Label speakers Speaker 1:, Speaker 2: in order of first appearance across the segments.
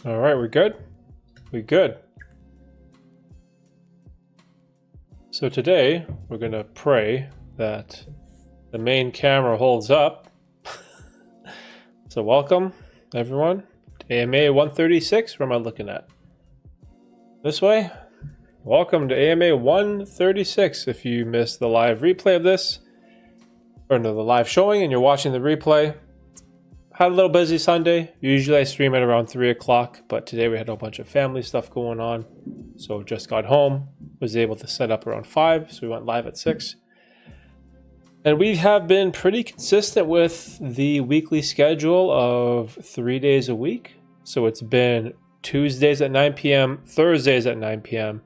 Speaker 1: All right, we're good? We good. So today, we're going to pray that the main camera holds up. So welcome, everyone, to AMA 136. Where am I looking at? This way? Welcome to AMA 136. If you missed the live replay of this, or no, the live showing, and you're watching the replay, had a little busy Sunday. Usually I stream at around 3 o'clock, but today we had a bunch of family stuff going on. So just got home, was able to set up around 5, so we went live at 6. And we have been pretty consistent with the weekly schedule of 3 days a week. So it's been Tuesdays at 9 p.m., Thursdays at 9 p.m.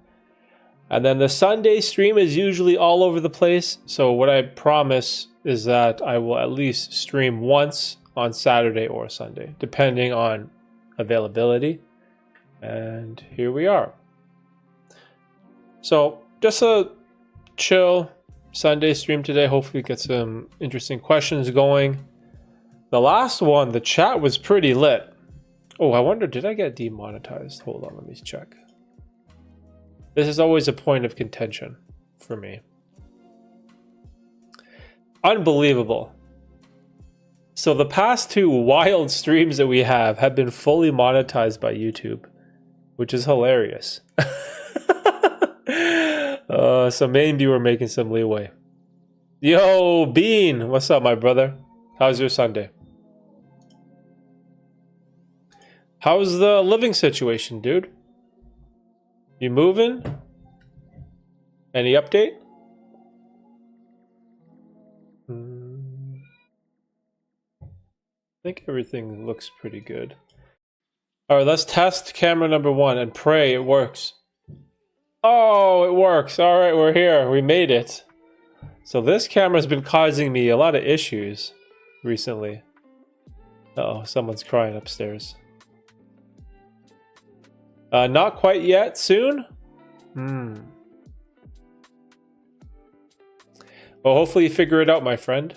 Speaker 1: And then the Sunday stream is usually all over the place. So what I promise is that I will at least stream once on Saturday or Sunday, depending on availability. And here we are. So just a chill Sunday stream today. Hopefully get some interesting questions going. The last one, the chat was pretty lit. Oh, I wonder, did I get demonetized? Hold on, let me check. This is always a point of contention for me. Unbelievable. So the past 2 wild streams that we have been fully monetized by YouTube, which is hilarious. So maybe we're making some leeway. Yo, Bean, what's up, my brother? How's your Sunday? How's the living situation, dude? You moving? Any update? I think everything looks pretty good. All right, let's test camera number 1 and pray it works. Oh, it works. All right, we're here. We made it. So this camera's been causing me a lot of issues recently. Uh-oh, someone's crying upstairs. Not quite yet. Soon? Well, hopefully you figure it out, my friend.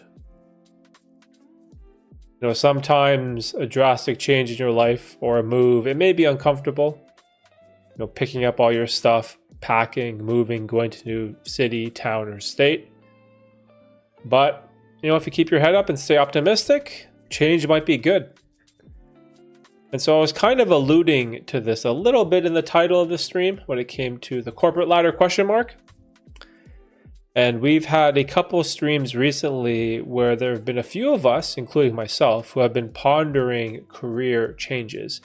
Speaker 1: You know, sometimes a drastic change in your life or a move, it may be uncomfortable. You know, picking up all your stuff, packing, moving, going to a new city, town, or state. But, you know, if you keep your head up and stay optimistic, change might be good. And so I was kind of alluding to this a little bit in the title of the stream when it came to the corporate ladder question mark. And we've had a couple streams recently where there have been a few of us, including myself, who have been pondering career changes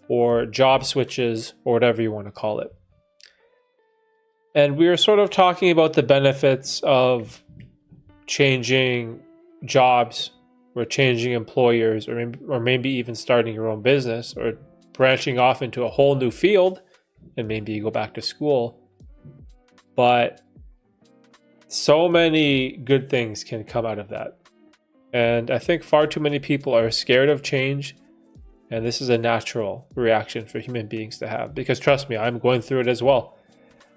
Speaker 1: or job switches or whatever you want to call it. And we were sort of talking about the benefits of changing jobs or changing employers or maybe even starting your own business or branching off into a whole new field and maybe you go back to school. But so many good things can come out of that. And I think far too many people are scared of change. And this is a natural reaction for human beings to have. Because trust me, I'm going through it as well.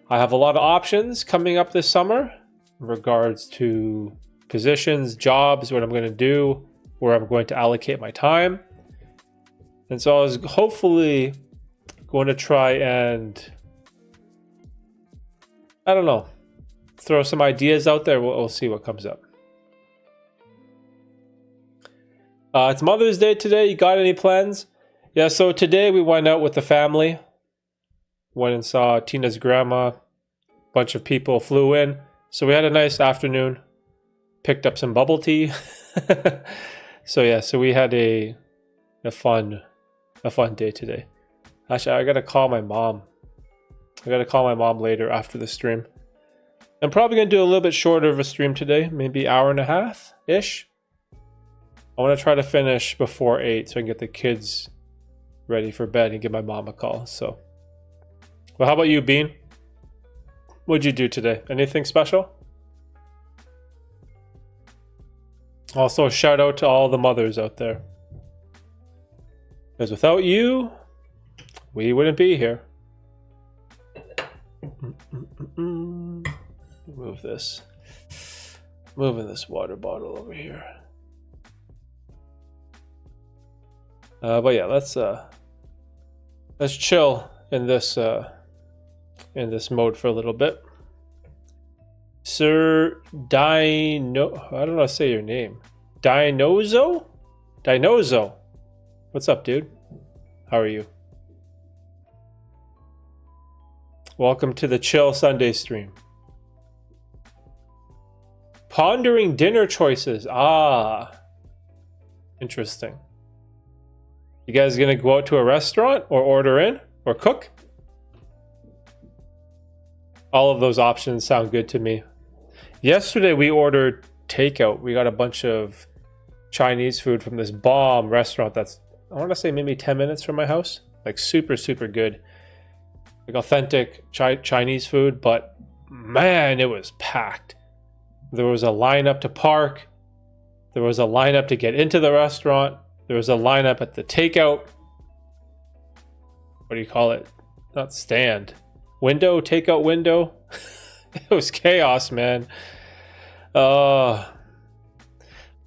Speaker 1: I have a lot of options coming up this summer in regards to positions, jobs, what I'm going to do, where I'm going to allocate my time. And so I was hopefully going to try and, I don't know, throw some ideas out there. We'll see what comes up. It's Mother's Day today. You got any plans? Yeah, so today we went out with the family. Went and saw Tina's grandma. A bunch of people flew in. So we had a nice afternoon. Picked up some bubble tea. So yeah, so we had a fun day today. Actually, I gotta call my mom. I gotta call my mom later after the stream. I'm probably going to do a little bit shorter of a stream today, maybe hour and a half-ish. I want to try to finish before 8 so I can get the kids ready for bed and give my mom a call. So, well, how about you, Bean? What'd you do today? Anything special? Also, shout out to all the mothers out there. Because without you, we wouldn't be here. Move this. Moving this water bottle over here. But yeah, let's Let's chill in this mode for a little bit. Sir Dino, I don't know how to say your name. Dinozo? Dinozo. What's up, dude? How are you? Welcome to the Chill Sunday stream. Pondering dinner choices. Ah, interesting. You guys gonna go out to a restaurant or order in or cook? All of those options sound good to me. Yesterday we ordered takeout. We got a bunch of Chinese food from this bomb restaurant that's, I want to say, maybe 10 minutes from my house. Like super, super good. Like authentic Chinese food, but man, it was packed. There was a lineup to park. There was a lineup to get into the restaurant. There was a lineup at the takeout. What do you call it? Not stand. Window, takeout window. It was chaos, man. We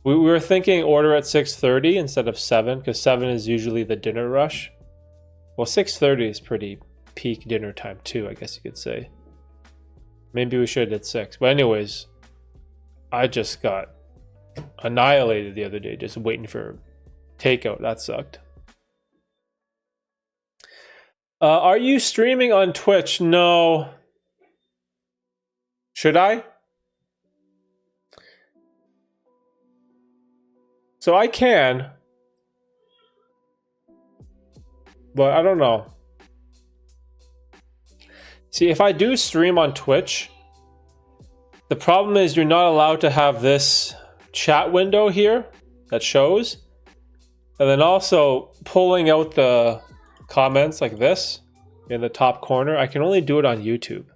Speaker 1: were thinking order at 6:30 instead of 7, because 7 is usually the dinner rush. Well, 6:30 is pretty peak dinner time too, I guess you could say. Maybe we should have did 6. But anyways, I just got annihilated the other day just waiting for takeout. That sucked. Are you streaming on Twitch? No. Should I? So I can, but I don't know. See, if I do stream on Twitch, the problem is you're not allowed to have this chat window here that shows. And then also pulling out the comments like this in the top corner, I can only do it on YouTube.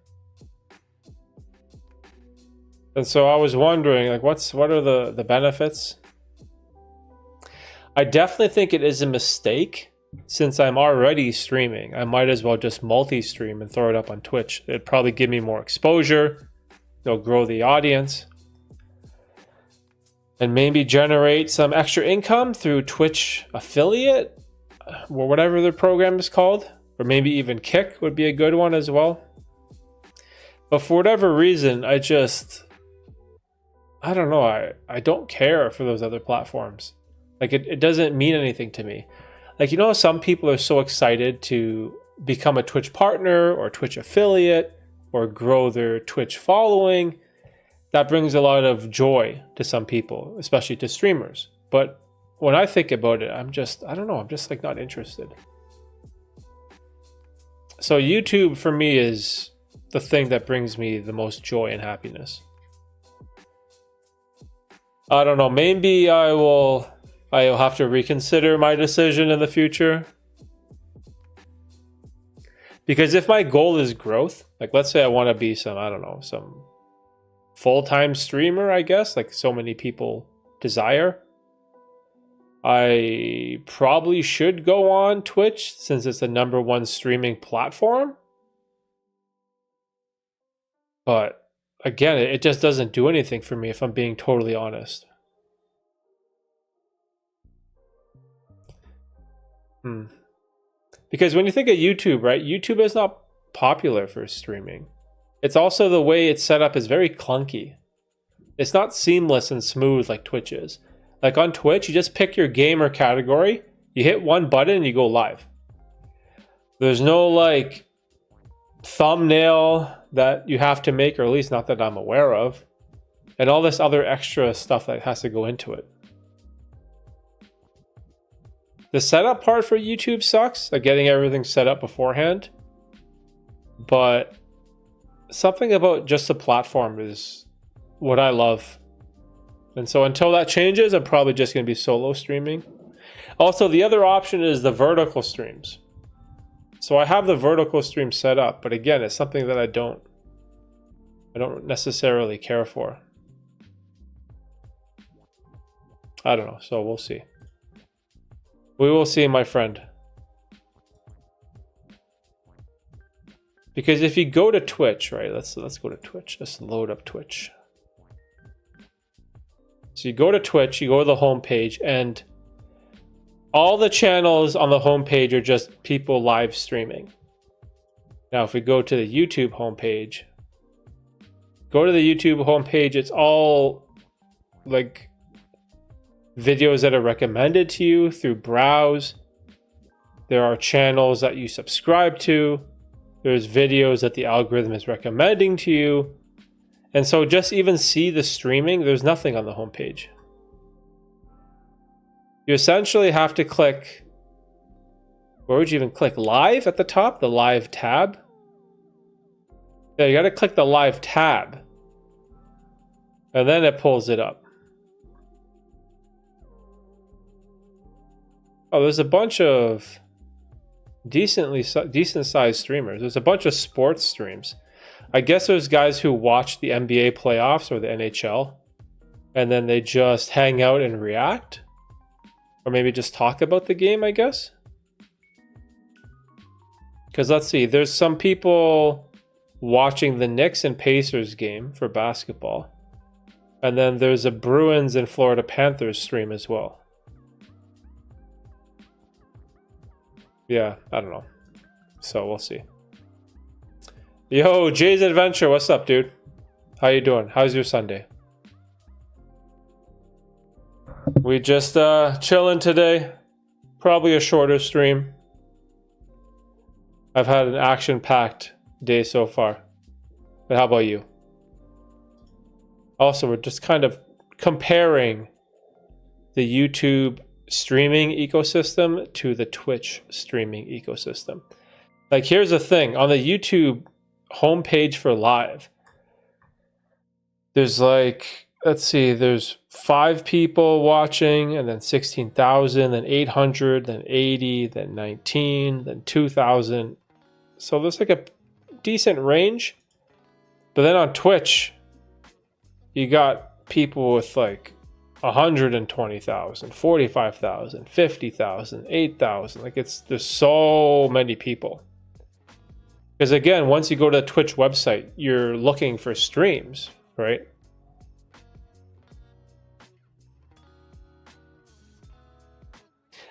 Speaker 1: And so I was wondering, like, what are the benefits? I definitely think it is a mistake. Since I'm already streaming, I might as well just multi-stream and throw it up on Twitch. It'd probably give me more exposure. It'll grow the audience. And maybe generate some extra income through Twitch affiliate, or whatever the program is called. Or maybe even Kick would be a good one as well. But for whatever reason, I don't know. I don't care for those other platforms. Like, it doesn't mean anything to me. Like, you know, some people are so excited to become a Twitch partner or Twitch affiliate or grow their Twitch following. That brings a lot of joy to some people, especially to streamers. But when I think about it, I don't know, I'm just like not interested. So YouTube for me is the thing that brings me the most joy and happiness. I don't know, maybe I'll have to reconsider my decision in the future. Because if my goal is growth, like let's say I want to be some full-time streamer, I guess, like so many people desire, I probably should go on Twitch since it's the #1 streaming platform. But again, it just doesn't do anything for me if I'm being totally honest. Because when you think of YouTube, right? YouTube is not popular for streaming. It's also the way it's set up is very clunky. It's not seamless and smooth like Twitch is. Like on Twitch, you just pick your game or category, you hit one button and you go live. There's no like thumbnail that you have to make, or at least not that I'm aware of, and all this other extra stuff that has to go into it. The setup part for YouTube sucks, like getting everything set up beforehand. But something about just the platform is what I love. And so until that changes, I'm probably just going to be solo streaming. Also, the other option is the vertical streams. So I have the vertical stream set up, but again, it's something that I don't necessarily care for. I don't know, so we'll see. We will see, my friend. Because if you go to Twitch, right? Let's go to Twitch. Let's load up Twitch. So you go to Twitch, you go to the home page, and all the channels on the homepage are just people live streaming. Now, if we go to the YouTube homepage, it's all like videos that are recommended to you through browse. There are channels that you subscribe to. There's videos that the algorithm is recommending to you. And so just even see the streaming, there's nothing on the homepage. You essentially have to click, where would you even click? Live at the top, the live tab. Yeah, you got to click the live tab. And then it pulls it up. Oh, there's a bunch of decent sized streamers. There's a bunch of sports streams. I guess there's guys who watch the NBA playoffs or the NHL, and then they just hang out and react, or maybe just talk about the game, I guess. Because let's see, there's some people watching the Knicks and Pacers game for basketball, and then there's a Bruins and Florida Panthers stream as well. Yeah, I don't know. So we'll see. Yo, Jay's Adventure, what's up, dude? How you doing? How's your Sunday? We just chilling today. Probably a shorter stream. I've had an action-packed day so far. But how about you? Also, we're just kind of comparing the YouTube streaming ecosystem to the Twitch streaming ecosystem. Like, here's the thing. On the YouTube homepage for live, there's like, let's see, there's 5 people watching, and then 16,000, then 800, then 80, then 19, then 2,000. So there's like a decent range. But then on Twitch, you got people with like 120,000, 45,000, 50,000, 8,000. Like, there's so many people. Because again, once you go to the Twitch website, you're looking for streams, right?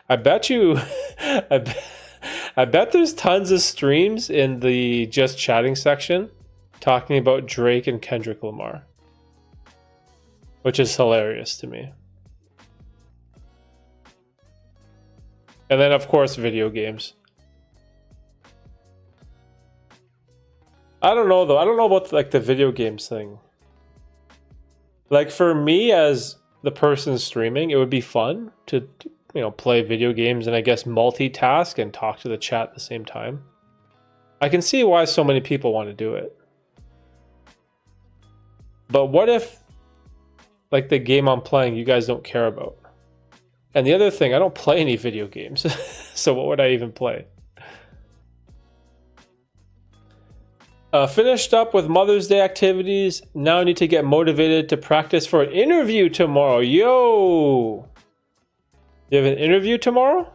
Speaker 1: I bet you, I bet there's tons of streams in the just chatting section talking about Drake and Kendrick Lamar, which is hilarious to me. And then, of course, video games. I don't know, though. I don't know about like the video games thing. Like, for me as the person streaming, it would be fun to play video games and I guess multitask and talk to the chat at the same time. I can see why so many people want to do it. But what if, like, the game I'm playing you guys don't care about? And the other thing, I don't play any video games. So what would I even play? Finished up with Mother's Day activities. Now I need to get motivated to practice for an interview tomorrow. Yo! You have an interview tomorrow?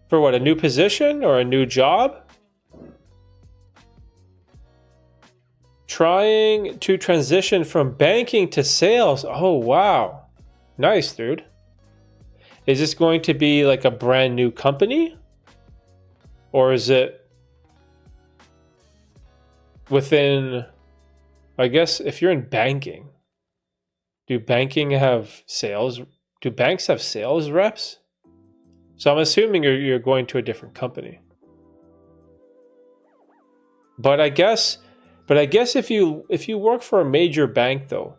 Speaker 1: For what, a new position or a new job? Trying to transition from banking to sales. Oh, wow. Nice, dude. Is this going to be like a brand new company? Or is it within, I guess, if you're in banking, do banks have sales reps? So I'm assuming you're going to a different company. But I guess if you work for a major bank, though,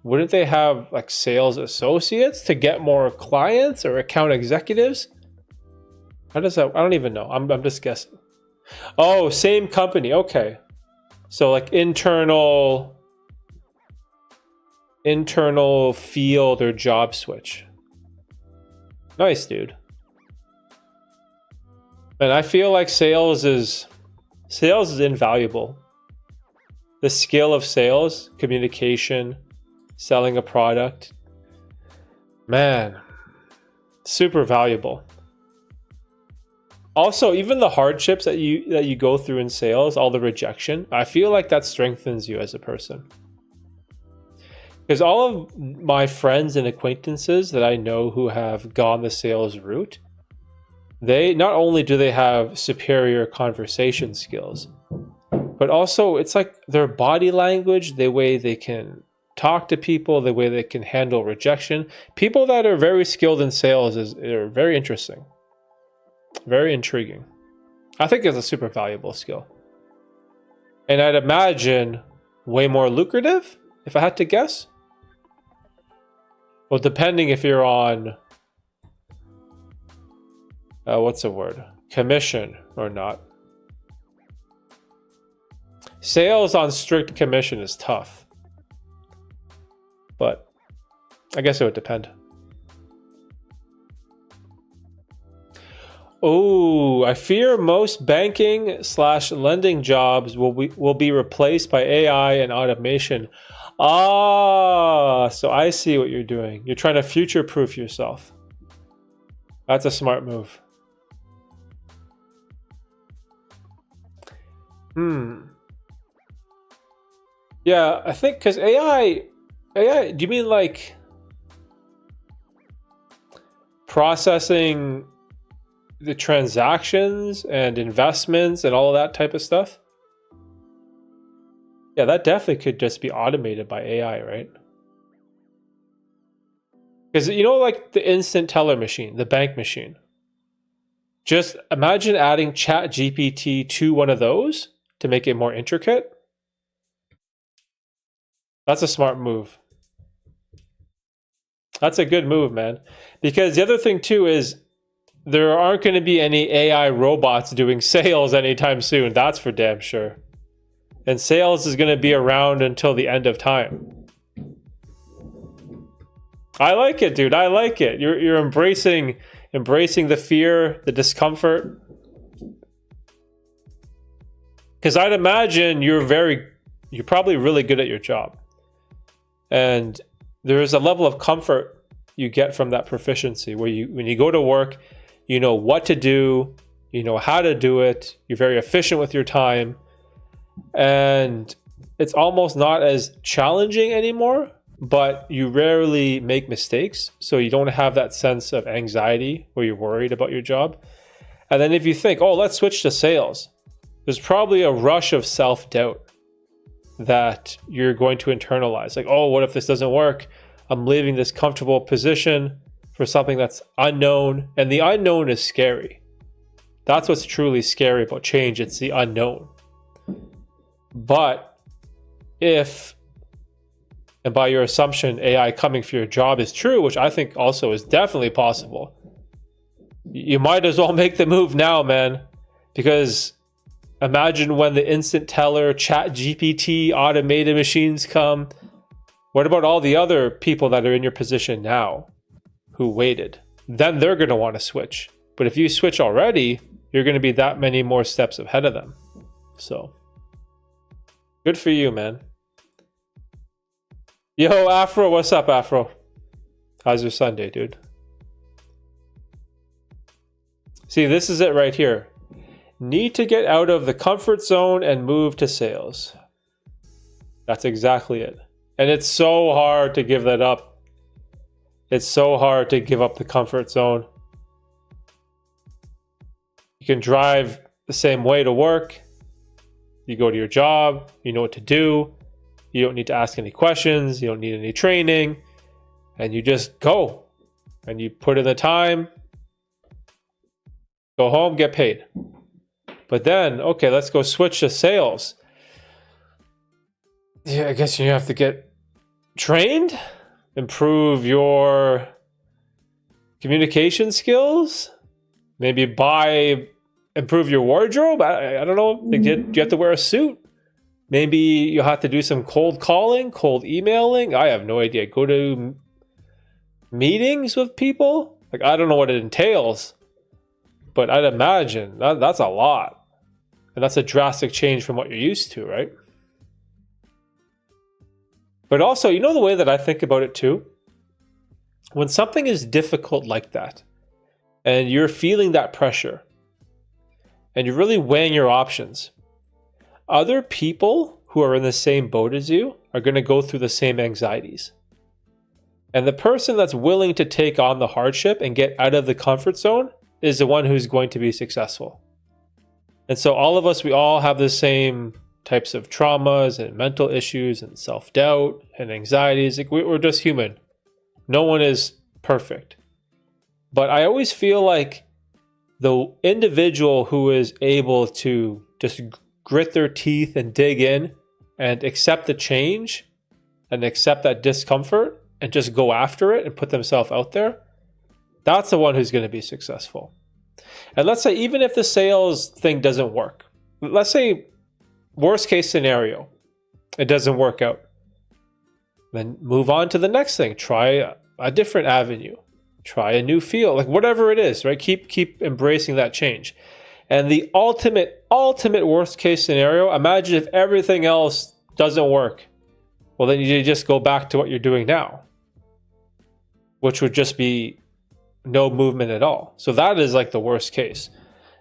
Speaker 1: wouldn't they have like sales associates to get more clients or account executives? How does that? I don't even know. I'm just guessing. Oh, same company. Okay. So like internal field or job switch. Nice, dude. And I feel like sales is invaluable. The skill of sales, communication, selling a product, man, super valuable. Also, even the hardships that you go through in sales, all the rejection, I feel like that strengthens you as a person. Because all of my friends and acquaintances that I know who have gone the sales route, they not only do they have superior conversation skills, but also it's like their body language, the way they can talk to people, the way they can handle rejection. People that are very skilled in sales are very interesting, very intriguing. I think it's a super valuable skill. And I'd imagine way more lucrative, if I had to guess. Well, depending if you're on, what's the word? Commission or not. Sales on strict commission is tough. But I guess it would depend. Oh, I fear most banking/lending jobs will be replaced by AI and automation. Ah, so I see what you're doing. You're trying to future-proof yourself. That's a smart move. Yeah, I think because AI, do you mean like processing the transactions and investments and all of that type of stuff? Yeah, that definitely could just be automated by AI, right? Because, you know, like the instant teller machine, the bank machine. Just imagine adding ChatGPT to one of those to make it more intricate. That's a smart move. That's a good move, man. Because the other thing too is there aren't going to be any AI robots doing sales anytime soon. That's for damn sure. And sales is going to be around until the end of time. I like it, dude. I like it. You're embracing the fear, the discomfort. Because I'd imagine you're probably really good at your job. And there is a level of comfort you get from that proficiency where when you go to work, you know what to do, you know how to do it, you're very efficient with your time, and it's almost not as challenging anymore, but you rarely make mistakes, so you don't have that sense of anxiety where you're worried about your job. And then if you think, oh, let's switch to sales, there's probably a rush of self-doubt that you're going to internalize. Like, oh, what if this doesn't work? I'm leaving this comfortable position for something that's unknown. And the unknown is scary. That's what's truly scary about change. It's the unknown. But if, and by your assumption, AI coming for your job is true, which I think also is definitely possible, you might as well make the move now, man. Because imagine when the instant teller, ChatGPT, automated machines come. What about all the other people that are in your position now who waited? Then they're going to want to switch. But if you switch already, you're going to be that many more steps ahead of them. So, good for you, man. Yo, Afro, what's up, Afro? How's your Sunday, dude? See, this is it right here. Need to get out of the comfort zone and move to sales. That's exactly it. And it's so hard to give that up. It's so hard to give up the comfort zone. You can drive the same way to work. You go to your job, you know what to do. You don't need to ask any questions. You don't need any training. And you just go. And you put in the time. Go home, get paid. But then, okay, let's go switch to sales. Yeah, I guess you have to get trained, improve your communication skills, maybe improve your wardrobe. I don't know. Do you have to wear a suit? Maybe you'll have to do some cold calling, cold emailing. I have no idea. Go to meetings with people. Like, I don't know what it entails, but I'd imagine that's a lot. And that's a drastic change from what you're used to, right? But also, you know the way that I think about it too? When something is difficult like that, and you're feeling that pressure, and you're really weighing your options, other people who are in the same boat as you are going to go through the same anxieties. And the person that's willing to take on the hardship and get out of the comfort zone is the one who's going to be successful. And so all of us, we all have the same types of traumas and mental issues and self-doubt and anxieties. Like we're just human. No one is perfect. But I always feel like the individual who is able to just grit their teeth and dig in and accept the change and accept that discomfort and just go after it and put themselves out there, that's the one who's going to be successful. And let's say even if the sales thing doesn't work, let's say worst case scenario, it doesn't work out, then move on to the next thing. Try a different avenue. Try a new field, like whatever it is, right? Keep embracing that change. And the ultimate worst case scenario, imagine if everything else doesn't work. Well, then you just go back to what you're doing now, which would just be no movement at all. So that is like the worst case.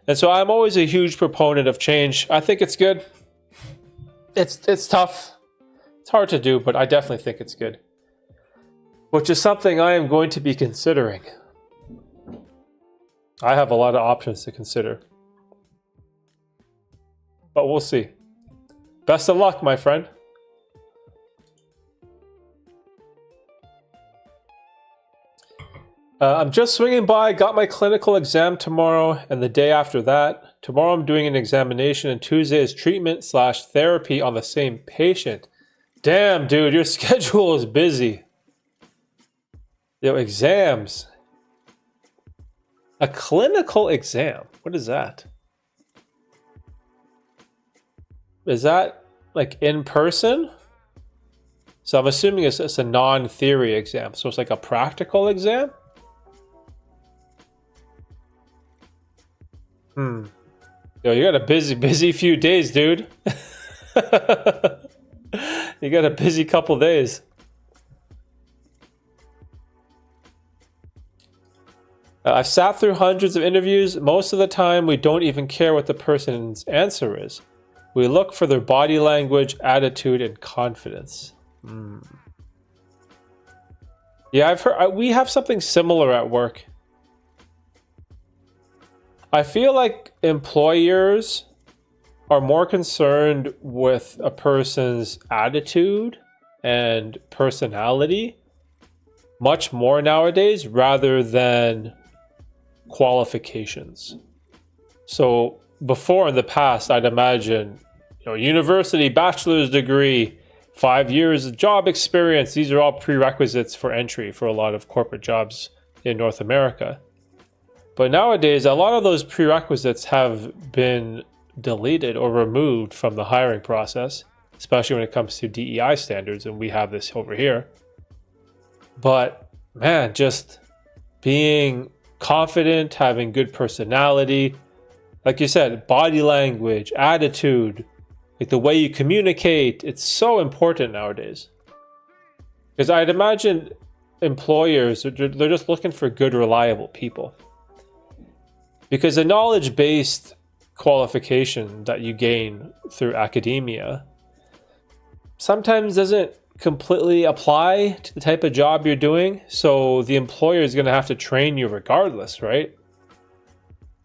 Speaker 1: And so I'm always a huge proponent of change. I think it's good. It's tough. It's hard to do, but I definitely think it's good. Which is something I am going to be considering. I have a lot of options to consider. But we'll see. Best of luck, my friend. I'm just swinging by, got my clinical exam tomorrow and the day after that. Tomorrow I'm doing an examination and Tuesday is treatment/therapy on the same patient. Damn, dude, your schedule is busy. Yo, exams. A clinical exam? What is that? Is that like in person? So I'm assuming it's a non-theory exam. So it's like a practical exam? Yo, you got a busy few days, dude. You got a busy couple days. I've sat through hundreds of interviews. Most of the time, we don't even care what the person's answer is. We look for their body language, attitude, and confidence. Yeah, I've heard we have something similar at work. I feel like employers are more concerned with a person's attitude and personality much more nowadays rather than qualifications. So before in the past, I'd imagine, university, bachelor's degree, 5 years of job experience. These are all prerequisites for entry for a lot of corporate jobs in North America. But nowadays, a lot of those prerequisites have been deleted or removed from the hiring process, especially when it comes to DEI standards, and we have this over here. But man, just being confident, having good personality, like you said, body language, attitude, like the way you communicate, it's so important nowadays. Because I'd imagine employers, they're just looking for good, reliable people. Because a knowledge-based qualification that you gain through academia sometimes doesn't completely apply to the type of job you're doing. So the employer is going to have to train you regardless, right?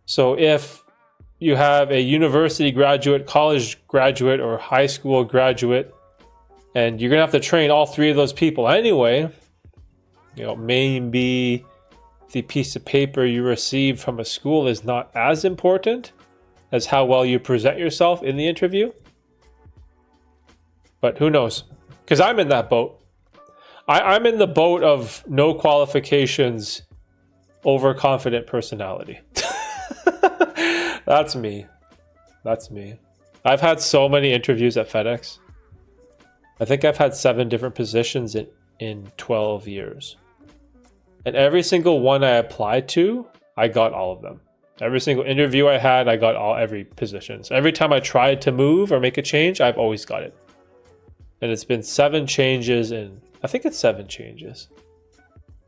Speaker 1: So if you have a university graduate, college graduate, or high school graduate, and you're going to have to train all three of those people anyway, maybe the piece of paper you receive from a school is not as important as how well you present yourself in the interview. But who knows? Because I'm in that boat. I'm in the boat of no qualifications, overconfident personality. That's me. That's me. I've had so many interviews at FedEx. I think I've had 7 different positions in 12 years. And every single one I applied to, I got all of them. Every single interview I had, I got every position. So every time I tried to move or make a change, I've always got it. And it's been 7 changes I think it's 7 changes.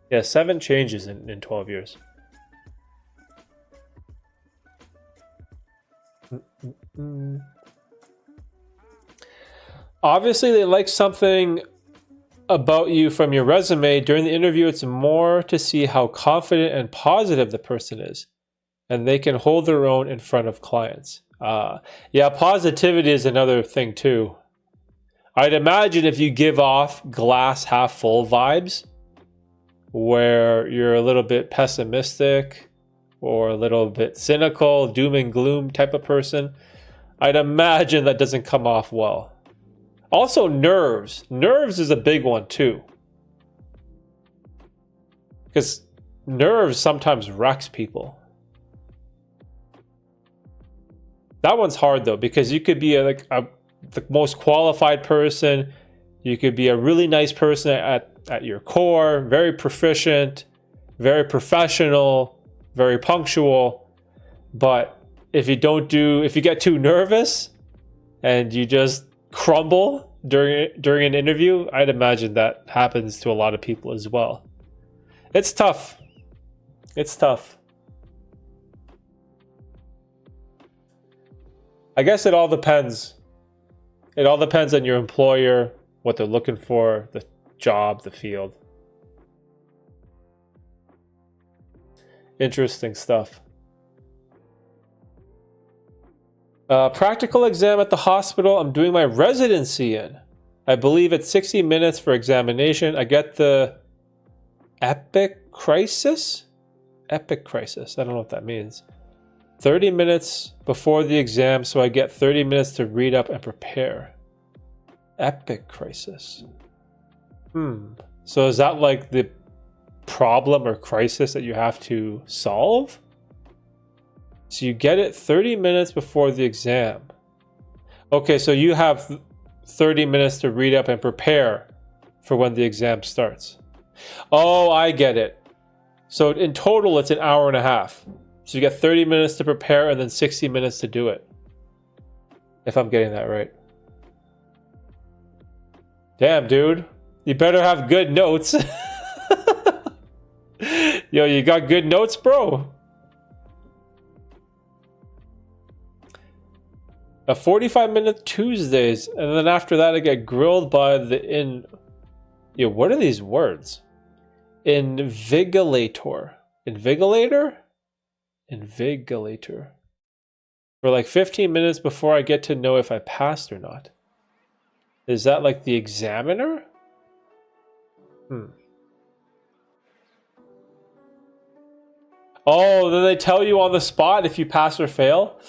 Speaker 1: Yeah, 7 changes in 12 years. Obviously, they like something about you from your resume. During the interview, it's more to see how confident and positive the person is, and they can hold their own in front of clients. Yeah, positivity is another thing too. I'd imagine if you give off glass half full vibes, where you're a little bit pessimistic or a little bit cynical, doom and gloom type of person, I'd imagine that doesn't come off well. Also, nerves. Nerves is a big one too. Because nerves sometimes wrecks people. That one's hard though, because you could be the most qualified person. You could be a really nice person at your core, very proficient, very professional, very punctual. But if you get too nervous and you just crumble during an interview, I'd imagine that happens to a lot of people as well. It's tough. It's tough. I guess it all depends. It all depends on your employer, what they're looking for, the job, the field. Interesting stuff. Practical exam at the hospital I'm doing my residency in. I believe it's 60 minutes for examination. I get the epic crisis? Epic crisis. I don't know what that means. 30 minutes before the exam, so I get 30 minutes to read up and prepare. Epic crisis. So is that like the problem or crisis that you have to solve? So you get it 30 minutes before the exam. Okay, so you have 30 minutes to read up and prepare for when the exam starts. Oh, I get it. So in total, it's an hour and a half. So you get 30 minutes to prepare and then 60 minutes to do it. If I'm getting that right. Damn, dude. You better have good notes. Yo, you got good notes, bro? A 45-minute Tuesdays, and then after that I get grilled by the Yo, what are these words? Invigilator. Invigilator? Invigilator. For like 15 minutes before I get to know if I passed or not. Is that like the examiner? Oh, then they tell you on the spot if you pass or fail?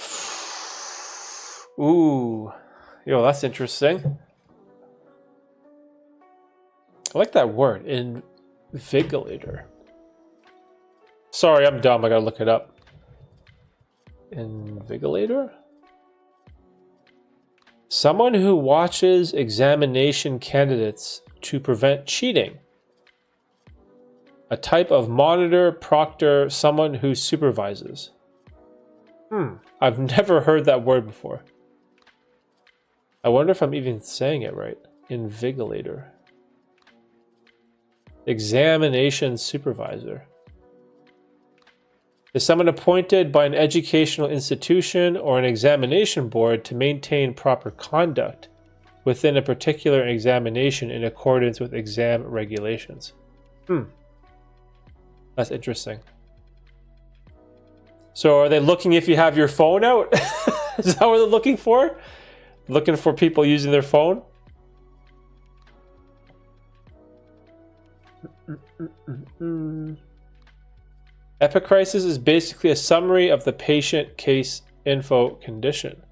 Speaker 1: Ooh. Yo, that's interesting. I like that word. Invigilator. Sorry, I'm dumb. I gotta look it up. Invigilator? Someone who watches examination candidates to prevent cheating. A type of monitor, proctor, someone who supervises. I've never heard that word before. I wonder if I'm even saying it right. Invigilator. Examination supervisor. Is someone appointed by an educational institution or an examination board to maintain proper conduct within a particular examination in accordance with exam regulations. That's interesting. So are they looking if you have your phone out? Is that what they're looking for? Looking for people using their phone? Epicrisis is basically a summary of the patient case info condition.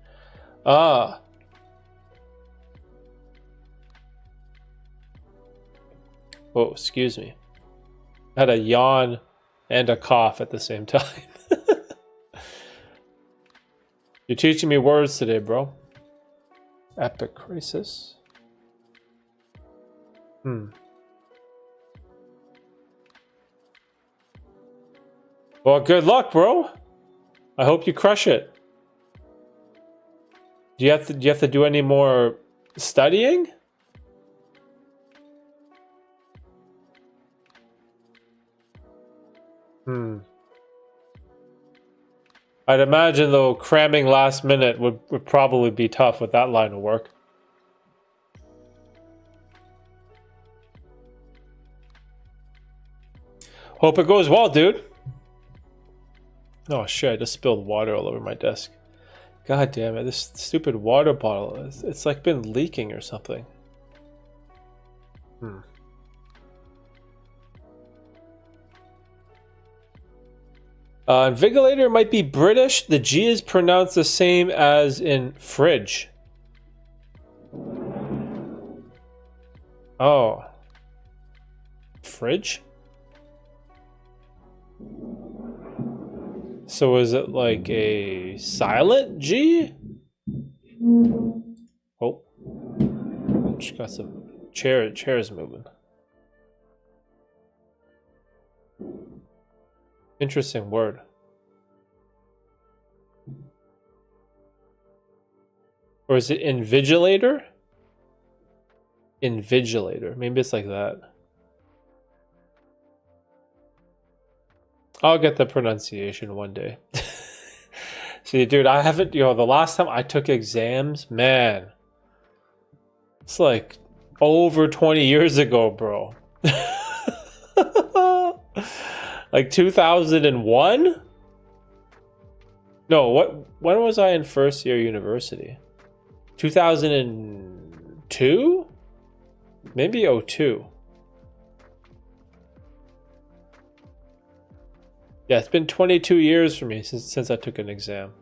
Speaker 1: Ah. Oh, excuse me. I had a yawn and a cough at the same time. You're teaching me words today, bro. Epicrisis. Well, good luck, bro. I hope you crush it. Do you have to do any more studying? I'd imagine, though, cramming last minute would probably be tough with that line of work. Hope it goes well, dude. Oh shit, I just spilled water all over my desk. God damn it, this stupid water bottle, it's like been leaking or something. Invigilator might be British. The G is pronounced the same as in fridge. Oh. Fridge? So is it like a silent G? Oh. Just got some chairs moving. Interesting word. Or is it invigilator? Invigilator. Maybe it's like that. I'll get the pronunciation one day. See, dude, I haven't, the last time I took exams, man, it's like over 20 years ago, bro. Like 2001? No, when was I in first year university? 2002? Maybe 02. Yeah, it's been 22 years for me since I took an exam.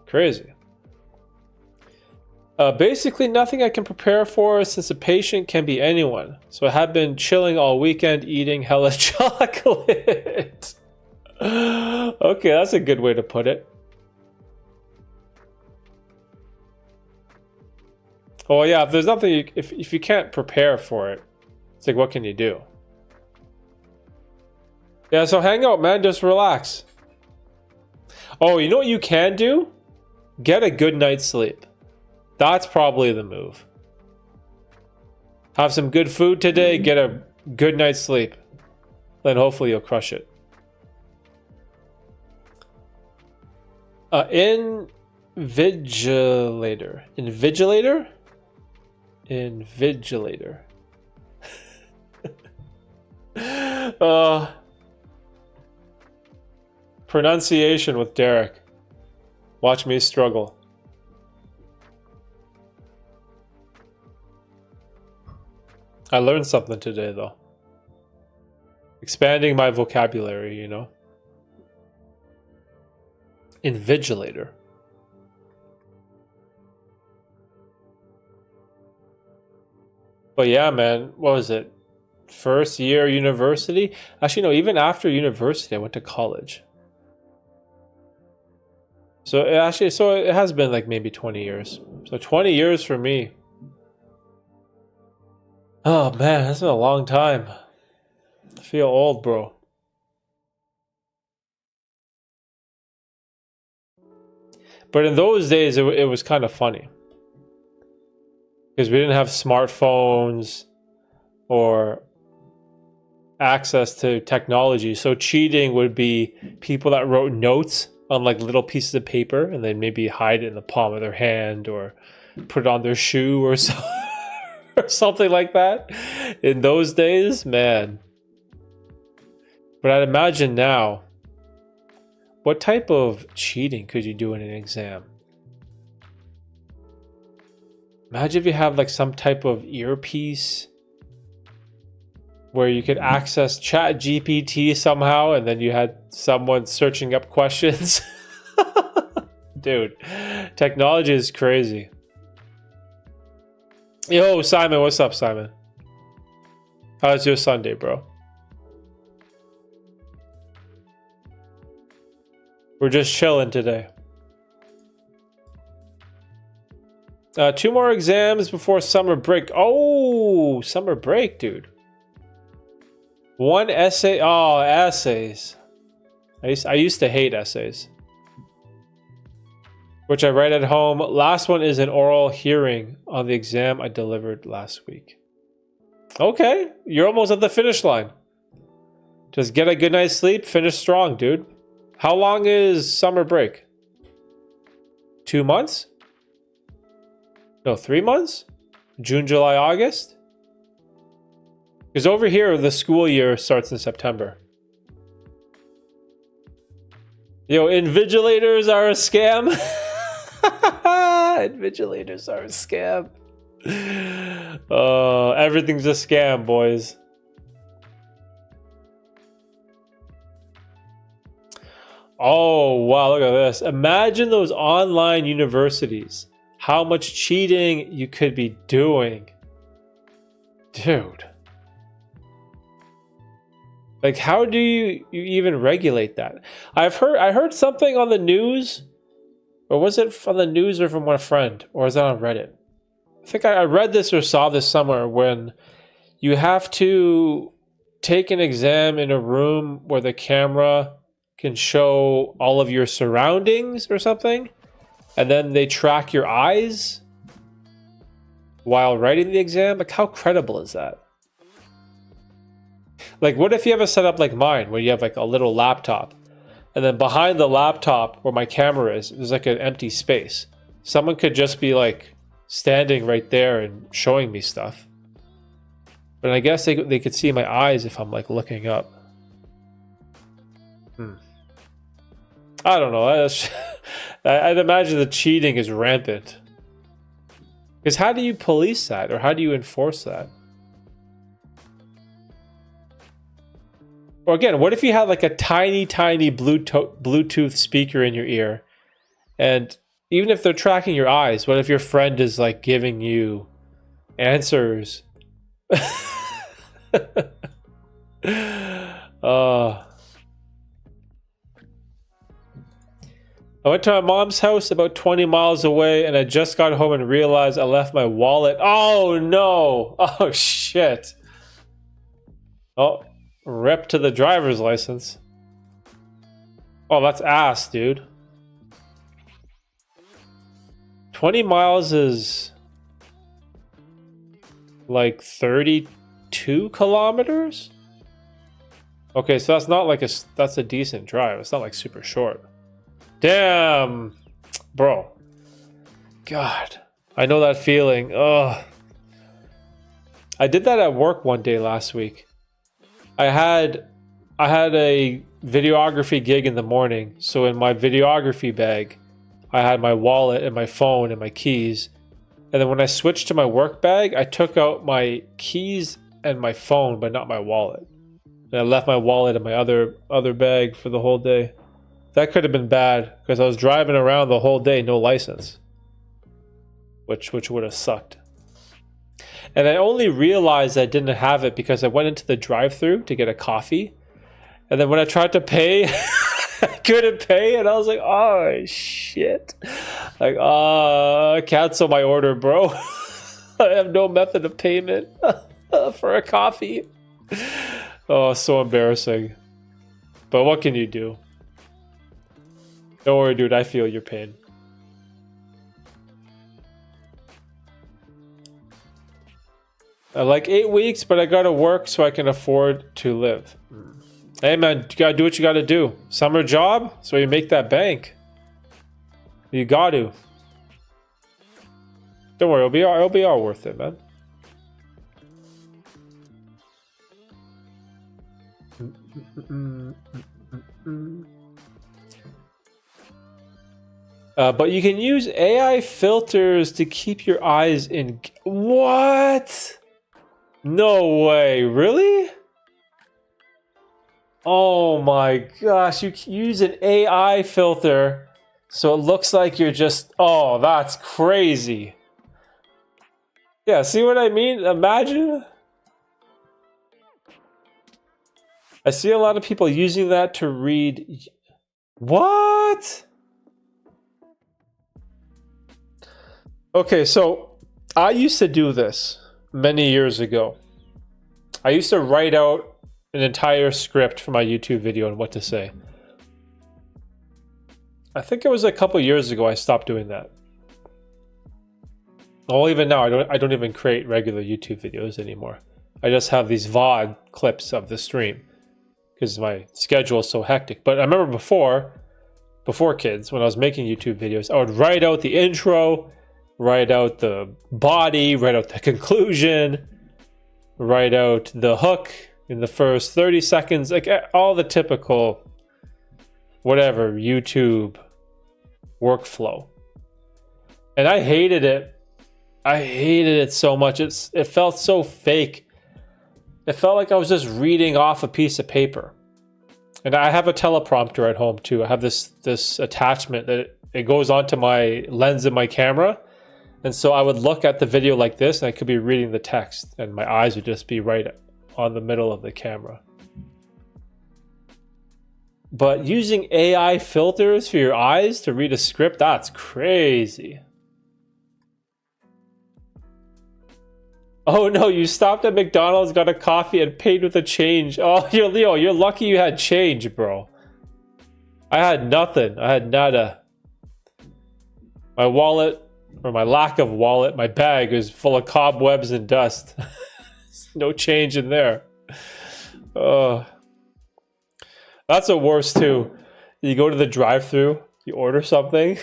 Speaker 1: Crazy. Basically nothing I can prepare for since a patient can be anyone. So I have been chilling all weekend eating hella chocolate. Okay, that's a good way to put it. Oh yeah, if there's nothing, if you can't prepare for it, it's like, what can you do? Yeah, so hang out, man. Just relax. Oh, you know what you can do? Get a good night's sleep. That's probably the move. Have some good food today. Get a good night's sleep. Then hopefully you'll crush it. Invigilator. Invigilator? Invigilator. Pronunciation with Derek. Watch me struggle. I learned something today, though. Expanding my vocabulary, you know. Invigilator. But yeah, man, what was it? First year university? Actually, no, even after university, I went to college. So it has been like maybe 20 years. So 20 years for me. Oh man, that's been a long time. I feel old, bro. But in those days, it was kind of funny. Because we didn't have smartphones or access to technology. So cheating would be people that wrote notes on like little pieces of paper and then maybe hide it in the palm of their hand or put it on their shoe or so, or something like that. In those days, man. But I'd imagine now, what type of cheating could you do in an exam? Imagine if you have like some type of earpiece where you could access Chat GPT somehow and then you had someone searching up questions. Dude, technology is crazy. Yo, Simon, what's up, Simon? How's your Sunday, bro? We're just chilling today. 2 more exams before summer break. Oh, summer break, dude. 1 essay. Oh, essays. I used to hate essays, which I write at home. Last one is an oral hearing on the exam I delivered last week. Okay, you're almost at the finish line. Just get a good night's sleep, finish strong, dude. How long is summer break? 2 months? No, 3 months? June, July, August? Because over here, the school year starts in September. Yo, invigilators are a scam. Invigilators are a scam. Everything's a scam, boys. Oh, wow, look at this. Imagine those online universities. How much cheating you could be doing. Dude. Like, how do you even regulate that? I heard something on the news, or was it on the news or from one friend, or is that on Reddit? I think I read this or saw this somewhere when you have to take an exam in a room where the camera can show all of your surroundings or something, and then they track your eyes while writing the exam. Like, how credible is that? Like, what if you have a setup like mine, where you have like a little laptop, and then behind the laptop where my camera is, there's like an empty space. Someone could just be like standing right there and showing me stuff. But I guess they could see my eyes if I'm like looking up. I don't know. I'd imagine the cheating is rampant. Because how do you police that, or how do you enforce that? Or again, what if you had like a tiny Bluetooth speaker in your ear, and even if they're tracking your eyes, what if your friend is like giving you answers? I went to my mom's house about 20 miles away, and I just got home and realized I left my wallet. Oh no! Oh shit! Oh, rip to the driver's license. Oh, that's ass, dude. 20 miles is like 32 kilometers? Okay, so that's not like that's a decent drive. It's not like super short. Damn, bro. God, I know that feeling. Ugh. I did that at work one day last week. I had a videography gig in the morning, so in my videography bag, I had my wallet and my phone and my keys. And then when I switched to my work bag, I took out my keys and my phone, but not my wallet. And I left my wallet in my other bag for the whole day. That could have been bad because I was driving around the whole day, no license, which would have sucked. And I only realized I didn't have it because I went into the drive-thru to get a coffee, and then when I tried to pay, I couldn't pay, and I was like, "Oh shit!" Like, cancel my order, bro. I have no method of payment for a coffee. Oh, so embarrassing. But what can you do? Don't worry, dude. I feel your pain. I like 8 weeks, but I gotta work so I can afford to live. Hey, man, you gotta do what you gotta do. Summer job, so you make that bank. You got to. Don't worry, it'll be all worth it, man. But you can use AI filters to keep your eyes in... What? No way. Really? Oh my gosh. You can use an AI filter so it looks like you're just... Oh, that's crazy. Yeah, see what I mean? Imagine... I see a lot of people using that to read... What? Okay, so I used to do this many years ago. I used to write out an entire script for my YouTube video on what to say. I think it was a couple years ago I stopped doing that. Well, even now, I don't even create regular YouTube videos anymore. I just have these VOD clips of the stream because my schedule is so hectic. But I remember before kids, when I was making YouTube videos, I would write out the intro, write out the body, write out the conclusion, write out the hook in the first 30 seconds, like all the typical whatever YouTube workflow. And I hated it. I hated it so much. It felt so fake. It felt like I was just reading off a piece of paper. And I have a teleprompter at home too. I have this attachment that it goes onto my lens of my camera. And so I would look at the video like this and I could be reading the text and my eyes would just be right on the middle of the camera. But using AI filters for your eyes to read a script, that's crazy. Oh no, you stopped at McDonald's, got a coffee, and paid with a change. Oh, Leo, you're lucky you had change, bro. I had nothing. I had nada. My wallet, or my lack of wallet, my bag is full of cobwebs and dust. No change in there. Oh. That's the worst too. You go to the drive-thru, you order something,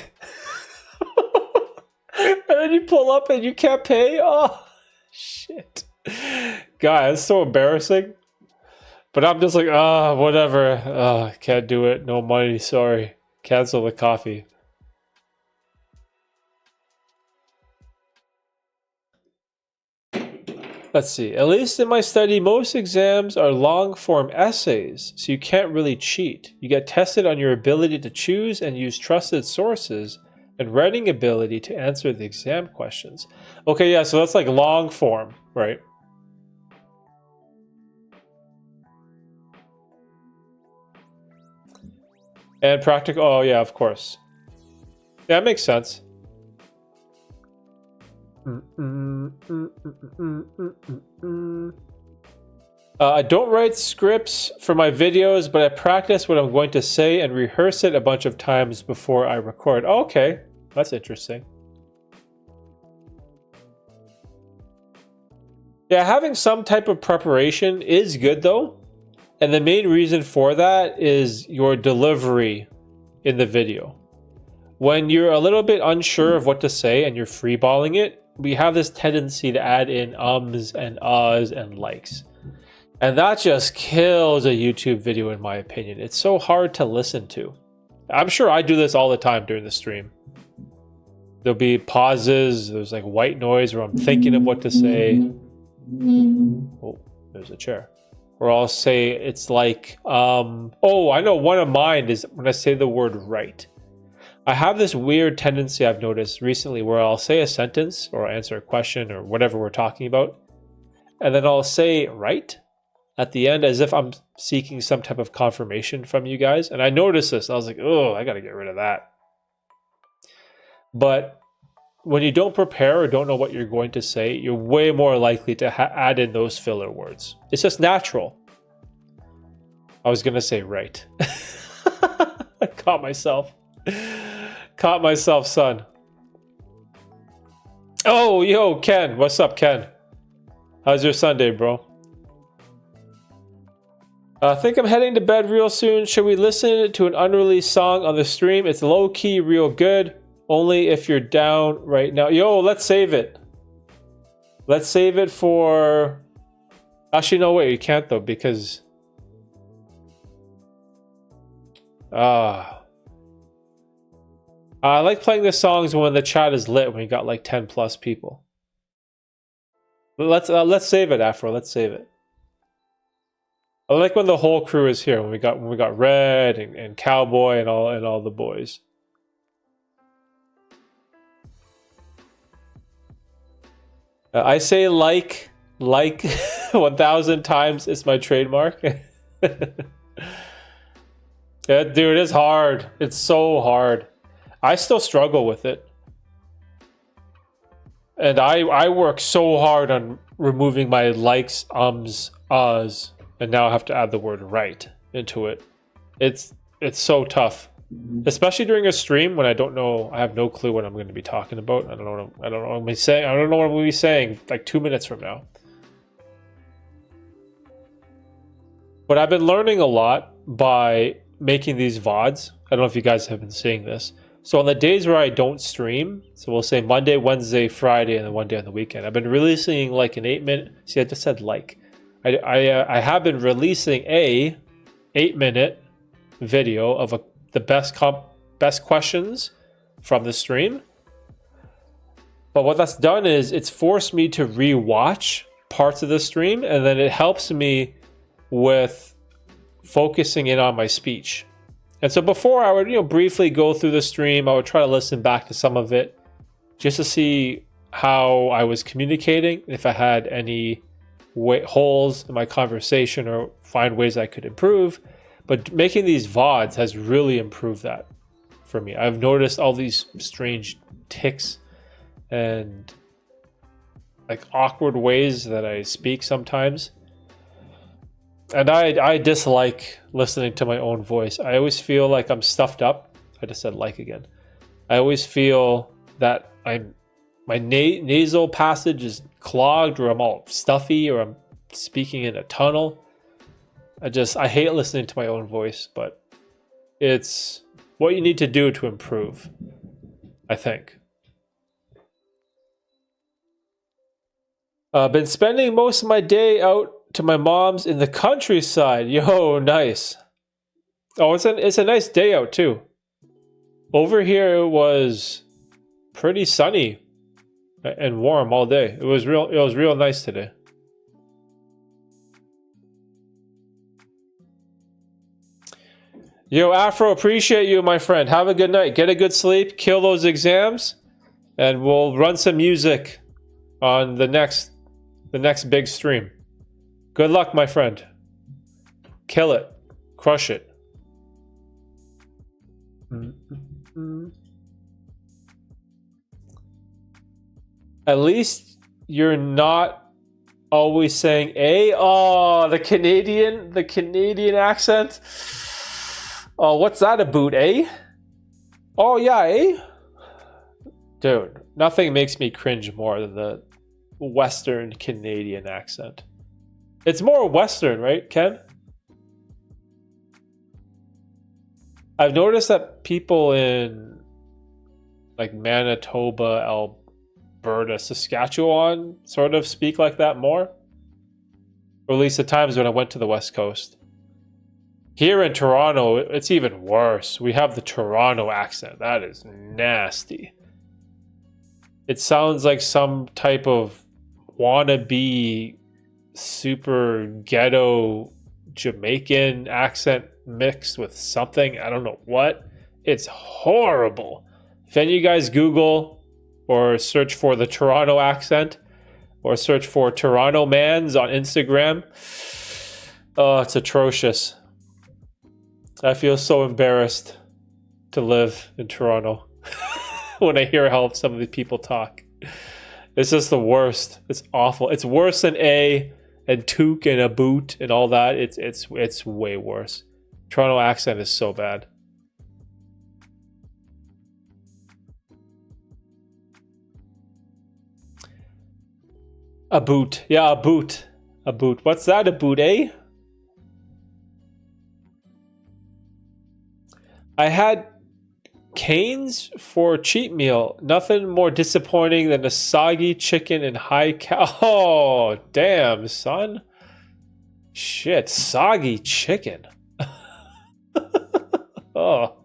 Speaker 1: and then you pull up and you can't pay. Oh. Shit. God, it's so embarrassing. But I'm just like, whatever. Can't do it. No money. Sorry. Cancel the coffee. Let's see. At least in my study, most exams are long-form essays, so you can't really cheat. You get tested on your ability to choose and use trusted sources and writing ability to answer the exam questions. Okay, yeah, so that's like long form, right? And practical, oh yeah, of course. Yeah, that makes sense. I don't write scripts for my videos, but I practice what I'm going to say and rehearse it a bunch of times before I record. Oh, okay, that's interesting. Yeah, having some type of preparation is good though. And the main reason for that is your delivery in the video. When you're a little bit unsure of what to say and you're freeballing it, we have this tendency to add in ums and ahs and likes. And that just kills a YouTube video in my opinion. It's so hard to listen to. I'm sure I do this all the time during the stream. There'll be pauses, there's like white noise where I'm thinking of what to say. Oh, there's a chair. Or I'll say it's like, oh, I know one of mine is when I say the word right. I have this weird tendency I've noticed recently where I'll say a sentence or answer a question or whatever we're talking about, and then I'll say right at the end as if I'm seeking some type of confirmation from you guys. And I noticed this. I was like, oh, I got to get rid of that. But when you don't prepare or don't know what you're going to say, you're way more likely to add in those filler words. It's just natural. I was going to say right. I caught myself. Caught myself, son. Oh, yo, Ken. What's up, Ken? How's your Sunday, bro? I think I'm heading to bed real soon. Should we listen to an unreleased song on the stream? It's low-key, real good. Only if you're down right now. Yo, let's save it. Let's save it for... Actually, no, wait. You can't, though, because... I like playing the songs when the chat is lit, when you got like 10 plus people. But let's save it, Afro. Let's save it. I like when the whole crew is here. When we got Red and Cowboy and all the boys. I say like 1,000 times. It's my trademark. Yeah, dude, it's hard. It's so hard. I still struggle with it. And I work so hard on removing my likes, ums, ahs, and now I have to add the word right into it. It's so tough. Especially during a stream when I don't know, I have no clue what I'm going to be talking about. I don't know what I'm going to be saying. I don't know what I'm going to be saying like 2 minutes from now. But I've been learning a lot by making these VODs. I don't know if you guys have been seeing this. So on the days where I don't stream, so we'll say Monday, Wednesday, Friday, and then one day on the weekend, I've been releasing like an 8-minute. See, I just said like. I have been releasing a 8-minute video of the best questions from the stream. But what that's done is it's forced me to re-watch parts of the stream, and then it helps me with focusing in on my speech. And so before I would, briefly go through the stream, I would try to listen back to some of it just to see how I was communicating, if I had any holes in my conversation or find ways I could improve. But making these VODs has really improved that for me. I've noticed all these strange tics and like awkward ways that I speak sometimes. And I dislike listening to my own voice. I always feel like I'm stuffed up. I just said like again. I always feel that my nasal passage is clogged, or I'm all stuffy, or I'm speaking in a tunnel. I hate listening to my own voice, but it's what you need to do to improve, I think. I've been spending most of my day out to my mom's in the countryside. Yo, nice. Oh, it's a nice day out too. Over here it was pretty sunny and warm all day. It was real nice today. Yo, Afro, appreciate you, my friend. Have a good night. Get a good sleep. Kill those exams, and we'll run some music on the next big stream. Good luck, my friend. Kill it. Crush it. At least you're not always saying A. Oh, the Canadian accent. Oh, what's that about, eh? Oh, yeah, eh? Dude, nothing makes me cringe more than the Western Canadian accent. It's more Western, right, Ken? I've noticed that people in like Manitoba, Alberta, Saskatchewan sort of speak like that more. Or at least the times when I went to the West Coast. Here in Toronto, it's even worse. We have the Toronto accent. That is nasty. It sounds like some type of wannabe super ghetto Jamaican accent mixed with something. I don't know what. It's horrible. If any of you guys Google or search for the Toronto accent or search for Toronto Mans on Instagram, oh, it's atrocious. I feel so embarrassed to live in Toronto when I hear how some of these people talk. It's just the worst. It's awful. It's worse than A and toque and a boot and all that. It's way worse. Toronto accent is so bad. A boot. Yeah, a boot. A boot. What's that, a boot, eh? I had Cane's for cheat meal. Nothing more disappointing than a soggy chicken and high cal. Oh, damn, son. Shit, soggy chicken. Oh.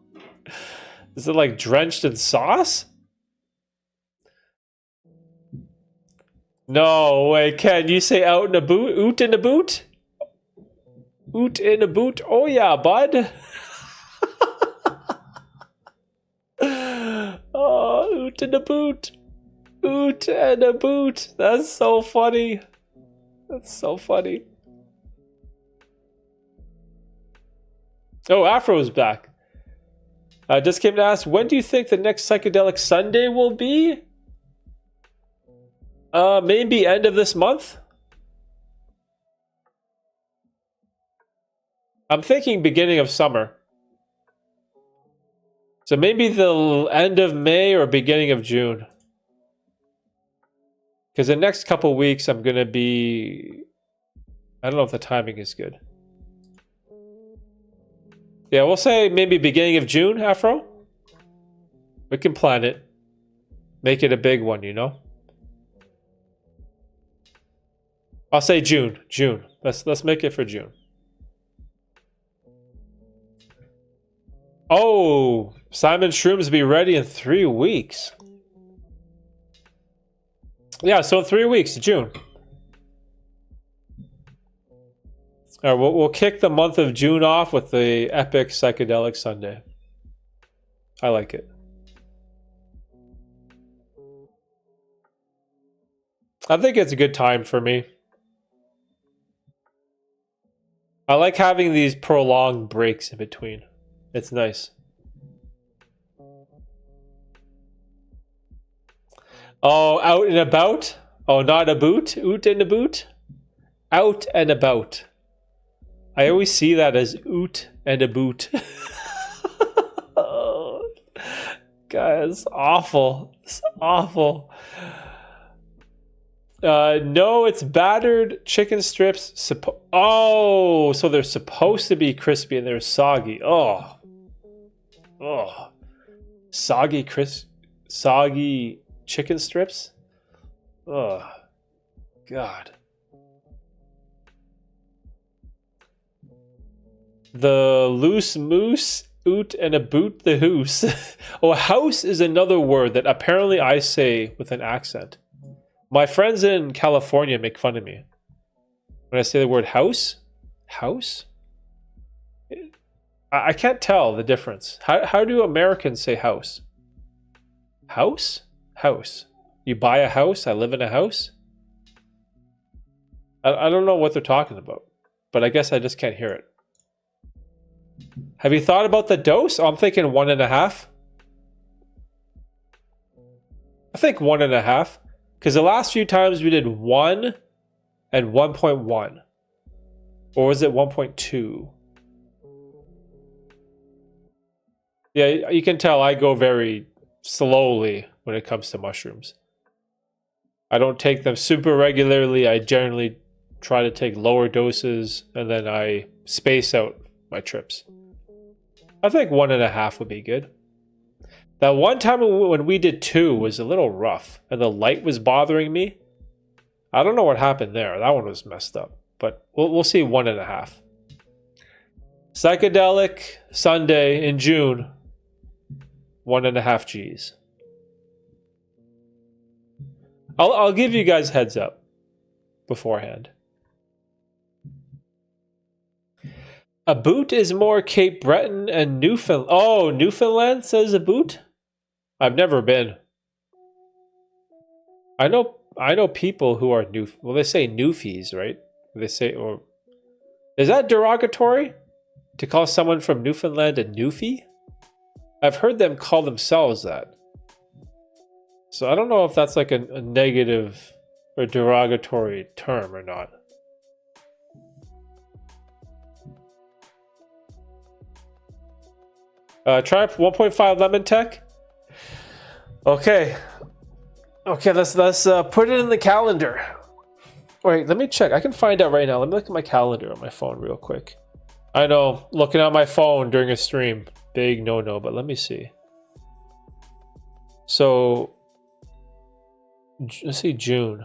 Speaker 1: Is it like drenched in sauce? No way, Ken. You say out in a boot? Oot in a boot? Oot in a boot? Oh yeah, bud. Oh, oot in a boot. Oot and a boot. That's so funny. That's so funny. Oh, Afro's back. I just came to ask, when do you think the next Psychedelic Sunday will be? Maybe end of this month? I'm thinking beginning of summer. So maybe the end of May or beginning of June. Because the next couple weeks I'm going to be... I don't know if the timing is good. Yeah, we'll say maybe beginning of June, Afro. We can plan it. Make it a big one, you know? I'll say June. June. Let's make it for June. Oh, Simon Shrooms will be ready in 3 weeks. Yeah, so in 3 weeks, June. All right, we'll kick the month of June off with the epic psychedelic Sunday. I like it. I think it's a good time for me. I like having these prolonged breaks in between. It's nice. Oh, out and about? Oh, not a boot? Oot and a boot? Out and about. I always see that as oot and a boot. Oh, guys, awful. It's awful. No, it's battered chicken strips. Oh, so they're supposed to be crispy and they're soggy. Oh. Soggy chicken strips? Oh, God. The loose moose, oot and a boot the hoose. Oh, house is another word that apparently I say with an accent. My friends in California make fun of me when I say the word house. House? I can't tell the difference. How do Americans say house? House? House. You buy a house? I live in a house? I don't know what they're talking about, but I guess I just can't hear it. Have you thought about the dose? Oh, I'm thinking 1.5. I think 1.5. Because the last few times we did 1 and 1.1. Or was it 1.2? Yeah, you can tell I go very slowly when it comes to mushrooms. I don't take them super regularly. I generally try to take lower doses and then I space out my trips. I think 1.5 would be good. That one time when we did 2 was a little rough and the light was bothering me. I don't know what happened there. That one was messed up, but we'll see 1.5. Psychedelic Sunday in June, 1.5 G's. I'll give you guys heads up beforehand. A boot is more Cape Breton and Newfoundland. Oh, Newfoundland says a boot? I've never been. I know people who are well, they say Newfies, right? They say, or is that derogatory to call someone from Newfoundland a Newfie? I've heard them call themselves that. So I don't know if that's like a negative or derogatory term or not. Try 1.5 lemon tech. Okay, let's put it in the calendar. Wait, let me check. I can find out right now. Let me look at my calendar on my phone real quick. I know, looking at my phone during a stream, big no-no, but let me see. So, let's see, June.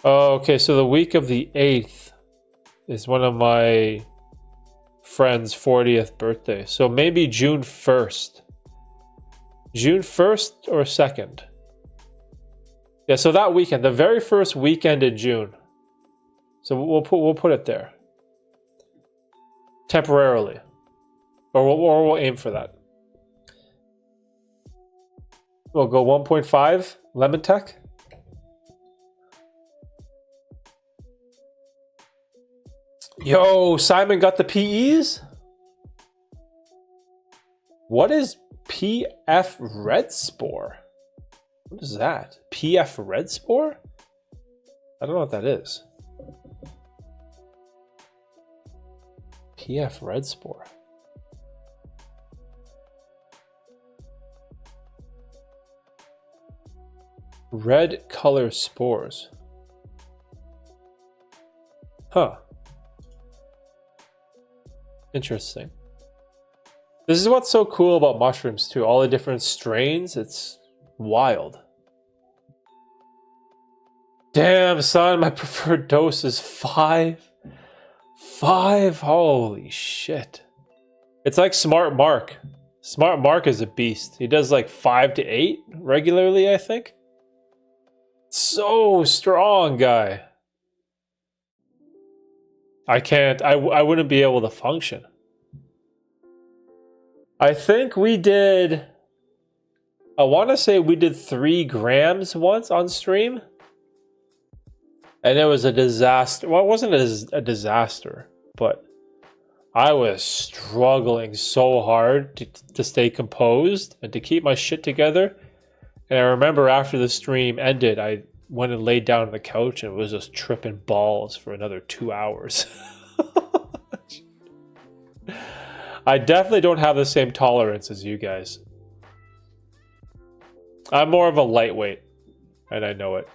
Speaker 1: Oh, okay, so the week of the 8th is one of my friend's 40th birthday. So maybe June 1st. June 1st or 2nd. Yeah, so that weekend, the very first weekend in June. So we'll put it there. Temporarily. Or we'll aim for that. We'll go 1.5 lemon tech. Yo, Simon got the PEs? What is PF red spore? What is that? PF red spore? I don't know what that is. PF red spore. Red color spores. Huh. Interesting. This is what's so cool about mushrooms too. All the different strains, it's wild. Damn, son, my preferred dose is 5. 5? Holy shit. It's like Smart Mark. Smart Mark is a beast. He does like 5 to 8 regularly, I think. So strong, guy. I wouldn't be able to function. I think we did, I want to say we did 3 grams once on stream. And it was a disaster. Well, it wasn't a disaster, but I was struggling so hard to stay composed and to keep my shit together. And I remember after the stream ended, I went and laid down on the couch and was just tripping balls for another 2 hours. I definitely don't have the same tolerance as you guys. I'm more of a lightweight, and I know it.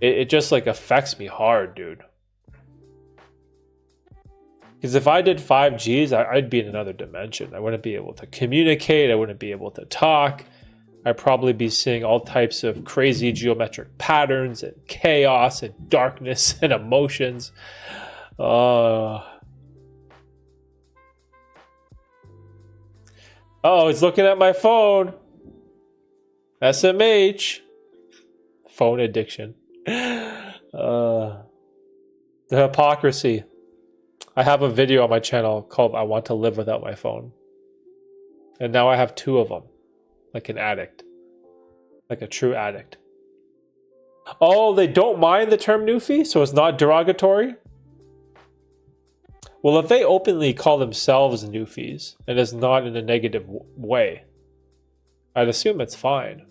Speaker 1: It just like affects me hard, dude. Because if I did 5 Gs, I'd be in another dimension. I wouldn't be able to communicate. I wouldn't be able to talk. I'd probably be seeing all types of crazy geometric patterns and chaos and darkness and emotions. Oh, he's looking at my phone. SMH. Phone addiction. The hypocrisy. I have a video on my channel called I Want to Live Without My Phone. And now I have 2 of them. Like an addict. Like a true addict. Oh, they don't mind the term newfie? So it's not derogatory? Well, if they openly call themselves newfies, and it's not in a negative way, I'd assume it's fine.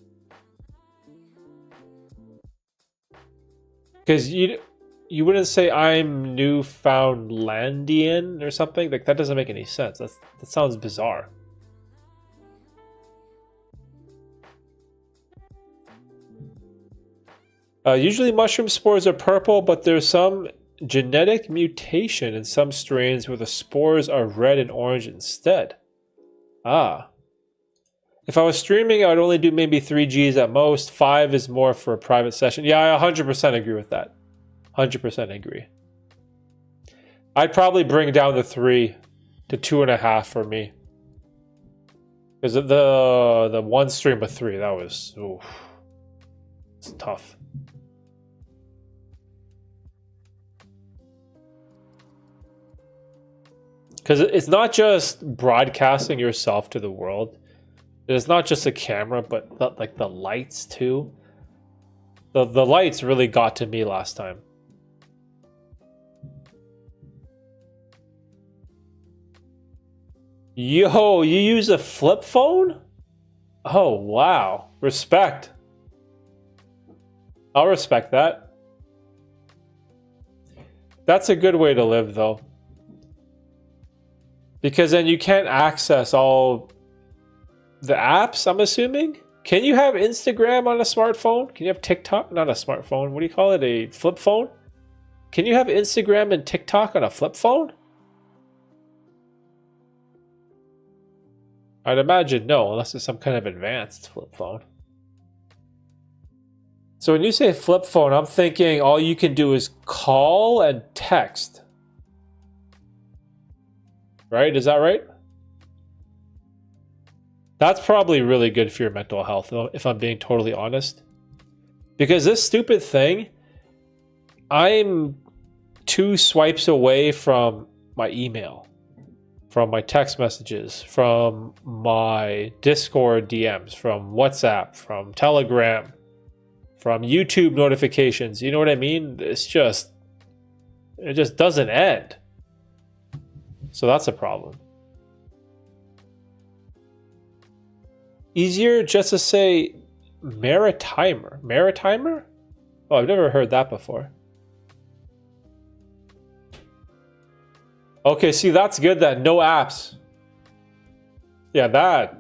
Speaker 1: Because you wouldn't say I'm Newfoundlandian or something? Like, that doesn't make any sense. That sounds bizarre. Usually mushroom spores are purple, but there's some genetic mutation in some strains where the spores are red and orange instead. Ah. If I was streaming, I would only do maybe 3 Gs at most. 5 is more for a private session. Yeah, I 100% agree with that. 100% agree. I'd probably bring down the 3 to 2.5 for me. Because the one stream of 3, that was... Oof, it's tough. Because it's not just broadcasting yourself to the world. It's not just a camera, but like the lights too. The lights really got to me last time. Yo, you use a flip phone? Oh, wow. Respect. I'll respect that. That's a good way to live, though. Because then you can't access all the apps, I'm assuming? Can you have Instagram on a smartphone? Can you have TikTok? Not a smartphone. What do you call it? A flip phone? Can you have Instagram and TikTok on a flip phone? I'd imagine no, unless it's some kind of advanced flip phone. So when you say flip phone, I'm thinking all you can do is call and text. Right? Is that right? That's probably really good for your mental health, if I'm being totally honest. Because this stupid thing, I'm 2 swipes away from my email, from my text messages, from my Discord DMs, from WhatsApp, from Telegram, from YouTube notifications. You know what I mean? It just doesn't end. So that's a problem. Easier just to say maritimer. Maritimer? Oh, I've never heard that before. Okay, see, that's good then. No apps. Yeah, that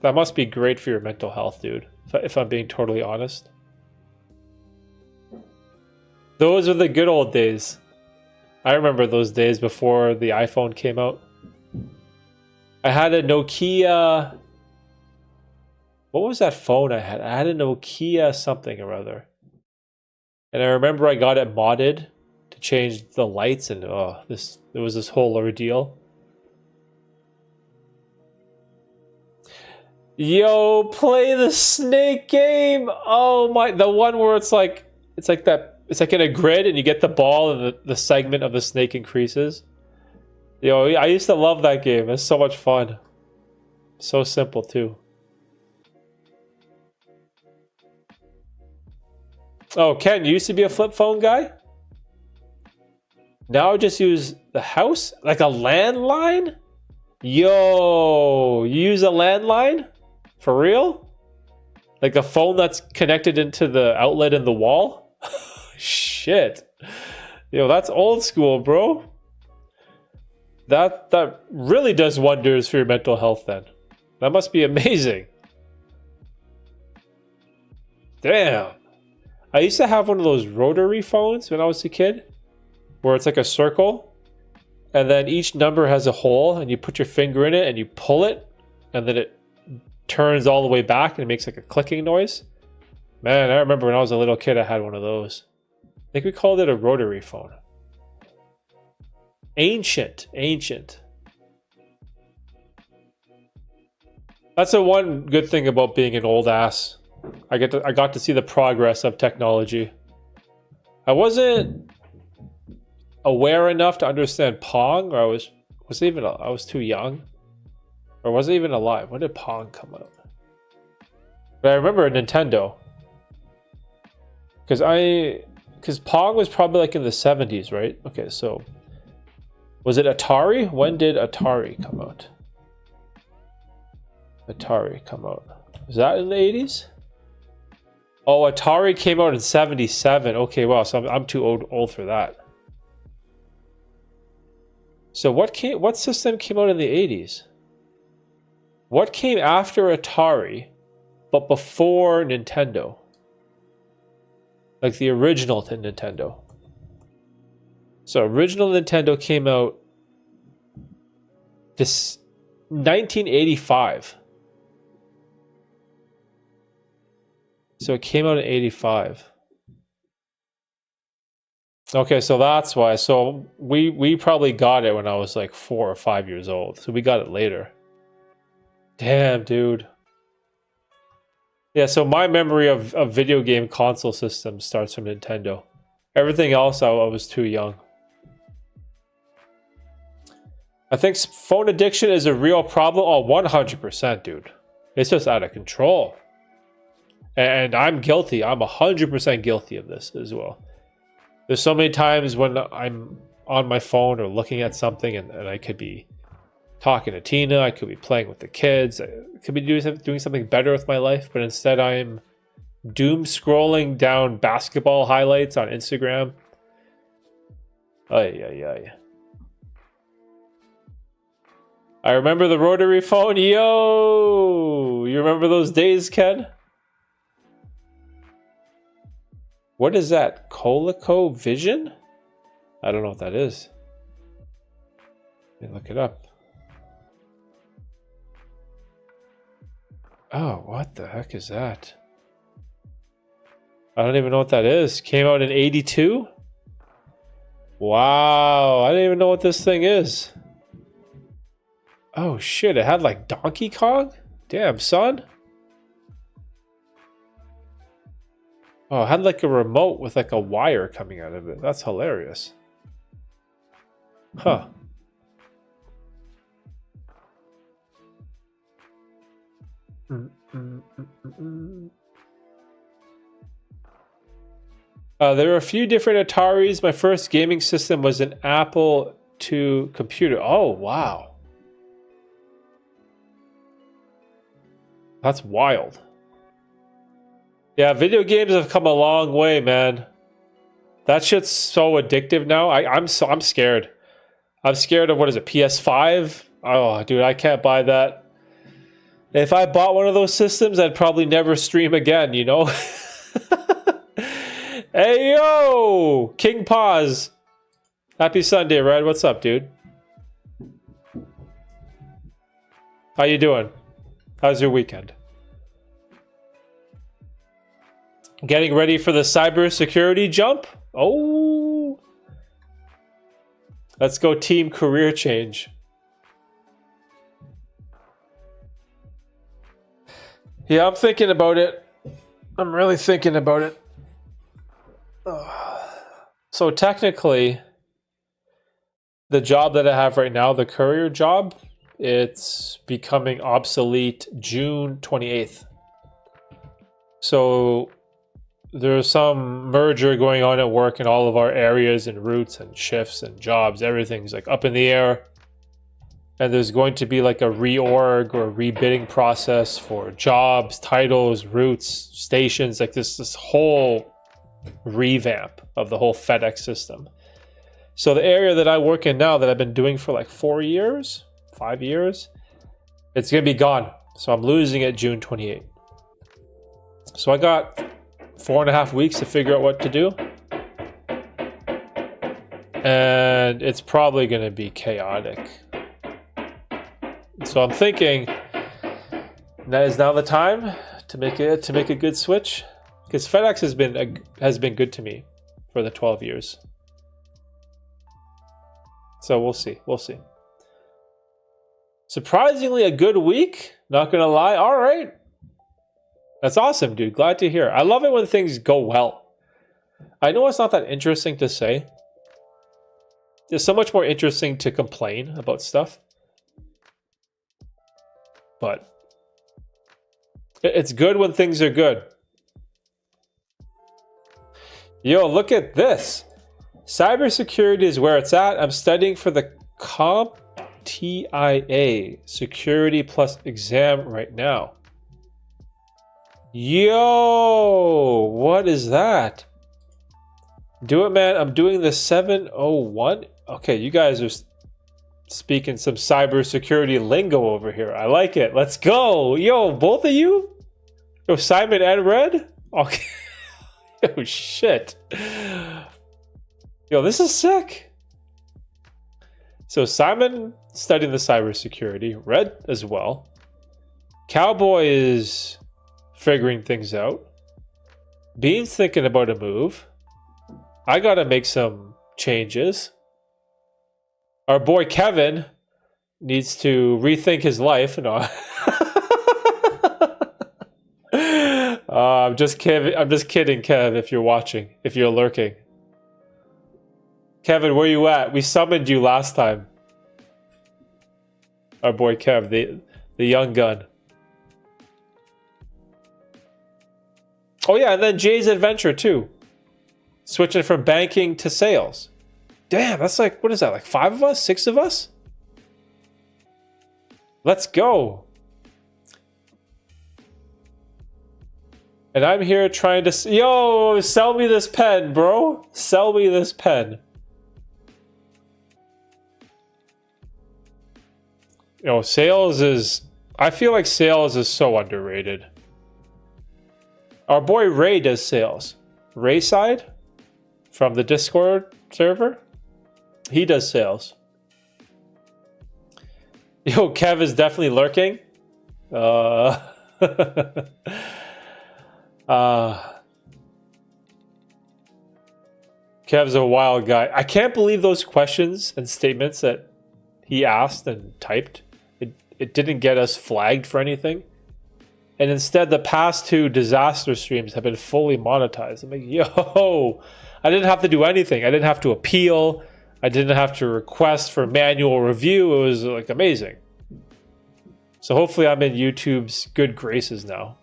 Speaker 1: must be great for your mental health, dude. If I'm being totally honest. Those are the good old days. I remember those days before the iPhone came out. I had a Nokia. What was that phone I had? I had a Nokia something or other. And I remember I got it modded to change the lights, and there was this whole ordeal. Yo, play the snake game. Oh my, the one where it's like in a grid and you get the ball and the segment of the snake increases. Yo, I used to love that game. It's so much fun. So simple too. Oh, Ken, you used to be a flip phone guy? Now I just use the house? Like a landline? Yo, you use a landline? For real? Like a phone that's connected into the outlet in the wall? Shit. Yo, that's old school, bro. That really does wonders for your mental health then. That must be amazing. Damn. I used to have one of those rotary phones when I was a kid, where it's like a circle, and then each number has a hole, and you put your finger in it, and you pull it, and then it turns all the way back, and it makes like a clicking noise. Man, I remember when I was a little kid, I had one of those. I think we called it a rotary phone. Ancient. That's the one good thing about being an old ass. I got to see the progress of technology. I wasn't aware enough to understand Pong, or I was too young, or was I even alive? When did Pong come out? But I remember a Nintendo, because Pong was probably like in the 70s, right? Okay, so was it Atari? When did Atari come out? Was that in the 80s? Oh, Atari came out in 77. Okay, wow, so I'm too old for that. So what system came out in the 80s? What came after Atari, but before Nintendo? Like the original Nintendo. So original Nintendo came out this 1985. So it came out in 85. Okay, so that's why. So we probably got it when I was like 4 or 5 years old. So we got it later. Damn, dude. Yeah, so my memory of video game console systems starts from Nintendo. Everything else, I was too young. I think phone addiction is a real problem. Oh, 100%, dude. It's just out of control. And I'm guilty. I'm 100% guilty of this as well. There's so many times when I'm on my phone or looking at something and I could be talking to Tina, I could be playing with the kids, I could be doing something better with my life, but instead I'm doom scrolling down basketball highlights on Instagram. Ay. I remember the rotary phone. Yo! You remember those days, Ken? What is that? ColecoVision? I don't know what that is. Let me look it up. Oh, what the heck is that? I don't even know what that is. Came out in 82? Wow, I don't even know what this thing is. Oh shit, it had like Donkey Kong? Damn, son. Oh, it had like a remote with like a wire coming out of it. That's hilarious. Huh. There were a few different Ataris. My first gaming system was an Apple II computer. Oh, wow. That's wild. Yeah, video games have come a long way, man. That shit's so addictive now. I'm scared. I'm scared of, what is it, PS5? Oh, dude, I can't buy that. If I bought one of those systems, I'd probably never stream again, you know? Hey, yo! King Paws. Happy Sunday, Red. What's up, dude? How you doing? How's your weekend? Getting ready for the cybersecurity jump? Oh, let's go team career change. Yeah, I'm thinking about it. I'm really thinking about it. So technically, the job that I have right now, the courier job, it's becoming obsolete June 28th. So there's some merger going on at work in all of our areas and routes and shifts and jobs. Everything's like up in the air. And there's going to be like a reorg or rebidding process for jobs, titles, routes, stations, like this whole revamp of the whole FedEx system. So the area that I work in now that I've been doing for like 5 years, it's going to be gone. So I'm losing it June 28th. So I got 4.5 weeks to figure out what to do. And it's probably going to be chaotic. So I'm thinking that is now the time to make a good switch, because FedEx has been good to me for the 12 years. So we'll see. Surprisingly, a good week. Not gonna lie. All right. That's awesome, dude. Glad to hear. I love it when things go well. I know it's not that interesting to say. It's so much more interesting to complain about stuff. But it's good when things are good. Yo, look at this. Cybersecurity is where it's at. I'm studying for the CompTIA Security Plus exam right now. Yo, what is that? Do it, man. I'm doing the 701. Okay, you guys are speaking some cybersecurity lingo over here. I like it. Let's go. Yo, both of you? Yo, Simon and Red? Okay. Oh, shit. Yo, this is sick. So Simon studying the cybersecurity. Red as well. Cowboy is figuring things out. Bean's thinking about a move. I gotta make some changes. Our boy Kevin needs to rethink his life. No. I'm just kidding, Kev, if you're watching, if you're lurking. Kevin, where you at? We summoned you last time. Our boy Kev, the young gun. Oh yeah, and then Jay's adventure too. Switching from banking to sales. Damn, that's like, what is that, like 5 of us? 6 of us? Let's go. And I'm here trying to... Yo, sell me this pen, bro. Sell me this pen. You know, sales is... I feel like sales is so underrated. Our boy Ray does sales. Ray side from the Discord server. He does sales. Yo, Kev is definitely lurking. Kev's a wild guy. I can't believe those questions and statements that he asked and typed. It didn't get us flagged for anything. And instead, the past 2 disaster streams have been fully monetized. I'm like, yo, I didn't have to do anything. I didn't have to appeal. I didn't have to request for manual review. It was like amazing. So hopefully I'm in YouTube's good graces now.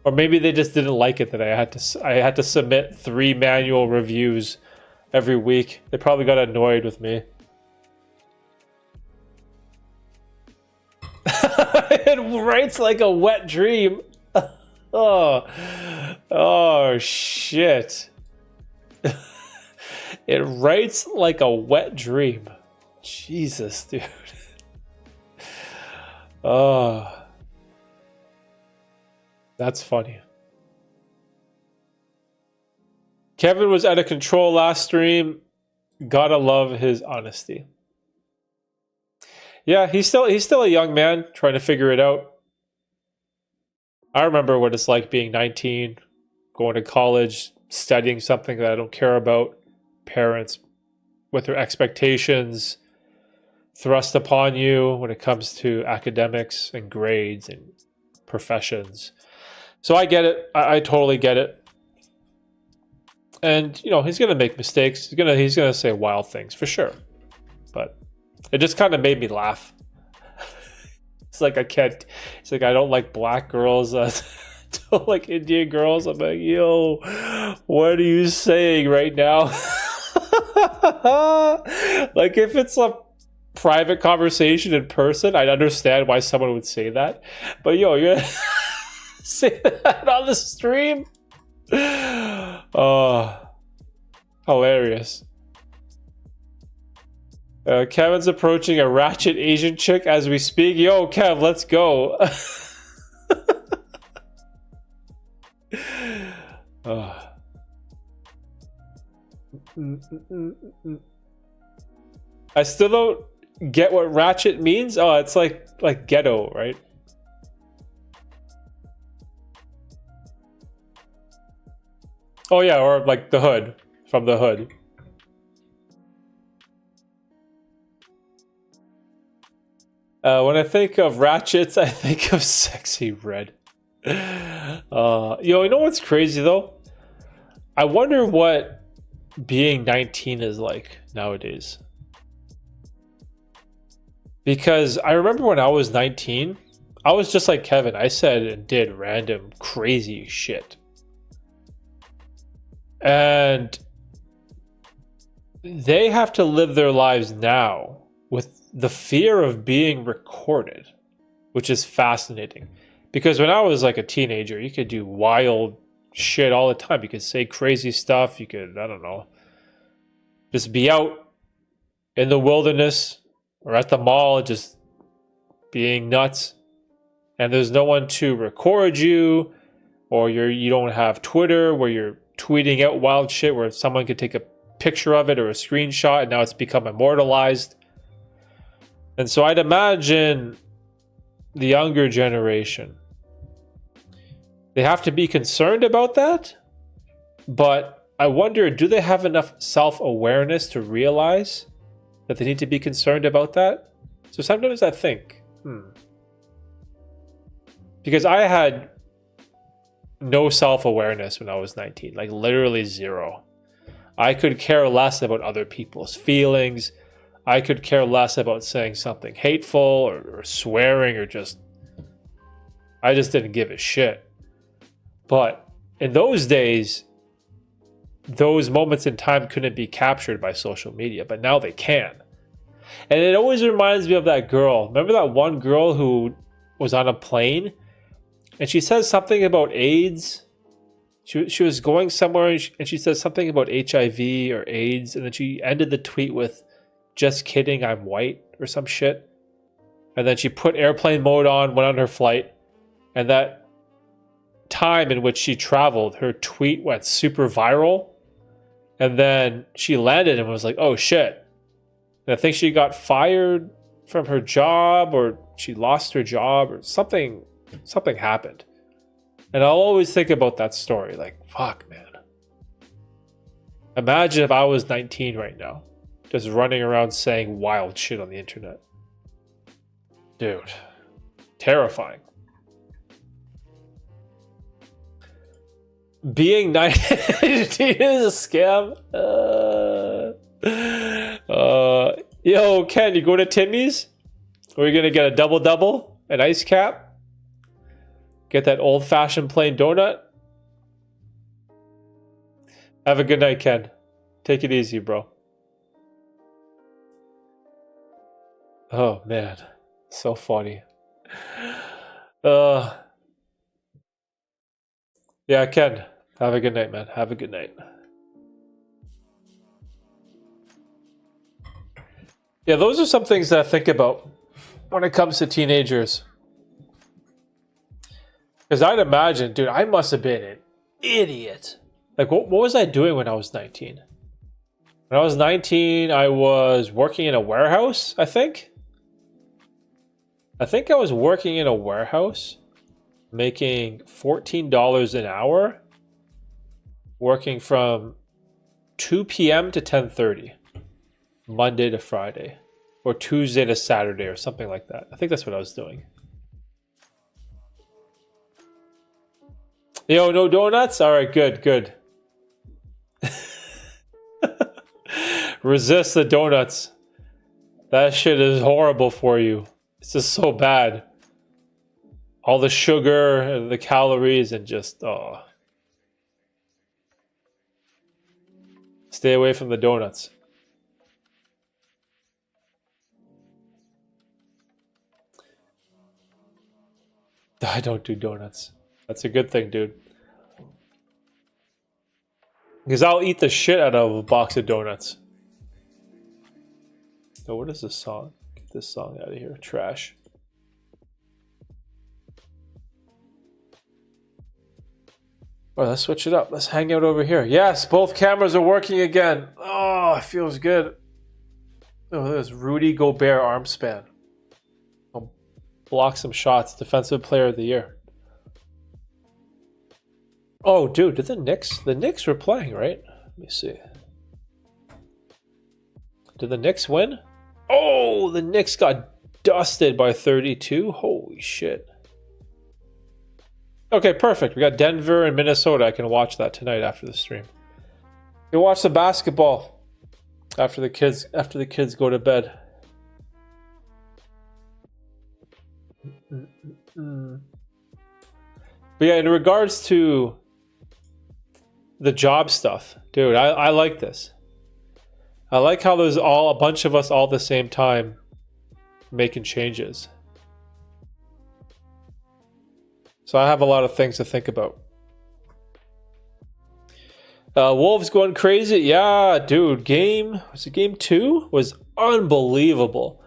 Speaker 1: Or maybe they just didn't like it that I had to submit 3 manual reviews every week. They probably got annoyed with me. It writes like a wet dream. Oh shit. It writes like a wet dream. Jesus, dude. Oh. That's funny. Kevin was out of control last stream. Gotta love his honesty. Yeah, he's still a young man trying to figure it out. I remember what it's like being 19, going to college, studying something that I don't care about, parents with their expectations thrust upon you when it comes to academics and grades and professions. So I get it. I totally get it. And he's gonna make mistakes. He's gonna say wild things for sure. But it just kind of made me laugh. It's like I can't. It's like I don't like black girls. I don't like Indian girls. I'm like, yo, what are you saying right now? Like if it's a private conversation in person, I'd understand why someone would say that. But you're gonna say that on the stream? Oh, hilarious. Kevin's approaching a ratchet Asian chick as we speak. Yo, Kev, let's go. I still don't get what ratchet means. Oh, it's like ghetto, right? Oh yeah, or like the hood, from the hood. When I think of ratchets, I think of sexy red. You know what's crazy though? I wonder what being 19 is like nowadays. Because I remember when I was 19, I was just like Kevin. I said and did random crazy shit. And they have to live their lives now with the fear of being recorded, which is fascinating. Because when I was like a teenager, you could do wild shit all the time. You could say crazy stuff. You could, I don't know, just be out in the wilderness or at the mall just being nuts. And there's no one to record you, or you don't have Twitter where you're tweeting out wild shit where someone could take a picture of it or a screenshot and now it's become immortalized. And so I'd imagine the younger generation, they have to be concerned about that, but I wonder, do they have enough self-awareness to realize that they need to be concerned about that? So sometimes I think, because I had no self-awareness when I was 19, like literally zero. I could care less about other people's feelings. I could care less about saying something hateful or swearing or I just didn't give a shit. But in those days, those moments in time couldn't be captured by social media, but now they can. And it always reminds me of that girl. Remember that one girl who was on a plane and she says something about AIDS? She was going somewhere and she says something about HIV or AIDS, and then she ended the tweet with, "Just kidding, I'm white," or some shit. And then she put airplane mode on, went on her flight, and that time in which she traveled, her tweet went super viral. And then she landed and was like, oh shit. And I think she got fired from her job, or she lost her job, or something happened. And I'll always think about that story, like, fuck, man. Imagine if I was 19 right now, just running around saying wild shit on the internet. Dude, terrifying. Being 19 is a scam. Yo, Ken, you going to Timmy's? Or are you going to get a double-double? An ice cap? Get that old-fashioned plain donut? Have a good night, Ken. Take it easy, bro. Oh, man. So funny. Yeah, Ken. Have a good night, man. Have a good night. Yeah, those are some things that I think about when it comes to teenagers. Because I'd imagine, dude, I must have been an idiot. Like, what was I doing when I was 19? When I was 19, I was working in a warehouse, I think. I think I was working in a warehouse, making $14 an hour, working from 2 p.m. to 10:30, Monday to Friday, or Tuesday to Saturday, or something like that. I think that's what I was doing. Yo, no donuts? All right, good, good. Resist the donuts. That shit is horrible for you. It's just so bad. All the sugar and the calories and just, oh. Stay away from the donuts. I don't do donuts. That's a good thing, dude. Because I'll eat the shit out of a box of donuts. So what is this song? Get this song out of here. Trash. Well, let's switch it up. Let's hang out over here. Yes, both cameras are working again. Oh, it feels good. Oh, there's Rudy Gobert arm span. I'll block some shots. Defensive player of the year. Oh, dude, did the Knicks were playing, right? Let me see. Did the Knicks win? Oh, the Knicks got dusted by 32. Holy shit. Okay, perfect. We got Denver and Minnesota. I can watch that tonight after the stream. You watch the basketball after the kids go to bed. But yeah, in regards to the job stuff, dude, I like this. I like how there's a bunch of us all at the same time making changes. So I have a lot of things to think about. Wolves going crazy. Yeah, dude, game 2 was unbelievable.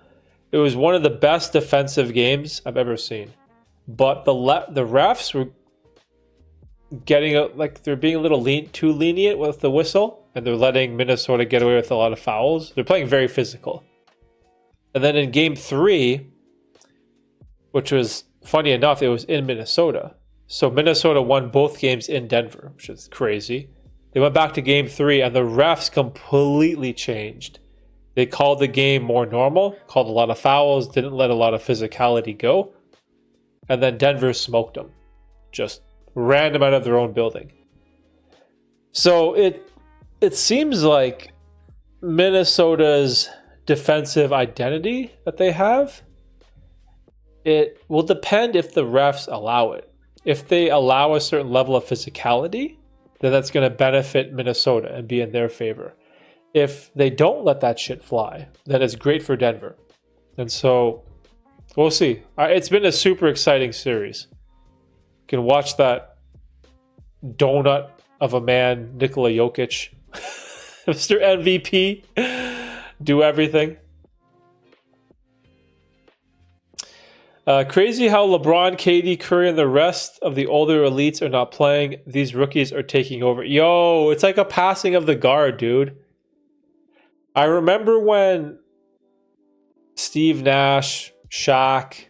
Speaker 1: It was one of the best defensive games I've ever seen. But the refs were getting they're being a little too lenient with the whistle, and they're letting Minnesota get away with a lot of fouls. They're playing very physical. And then in game 3, which was funny enough, it was in Minnesota. So Minnesota won both games in Denver, which is crazy. They went back to game 3 and the refs completely changed. They called the game more normal, called a lot of fouls, didn't let a lot of physicality go. And then Denver smoked them. Just ran them out of their own building. So it seems like Minnesota's defensive identity that they have, it will depend if the refs allow it. If they allow a certain level of physicality, then that's going to benefit Minnesota and be in their favor. If they don't let that shit fly, then it's great for Denver. And so we'll see. It's been a super exciting series. You can watch that donut of a man, Nikola Jokic, Mr. MVP, do everything. Crazy how LeBron, KD, Curry, and the rest of the older elites are not playing. These rookies are taking over. Yo, it's like a passing of the guard, dude. I remember when Steve Nash, Shaq,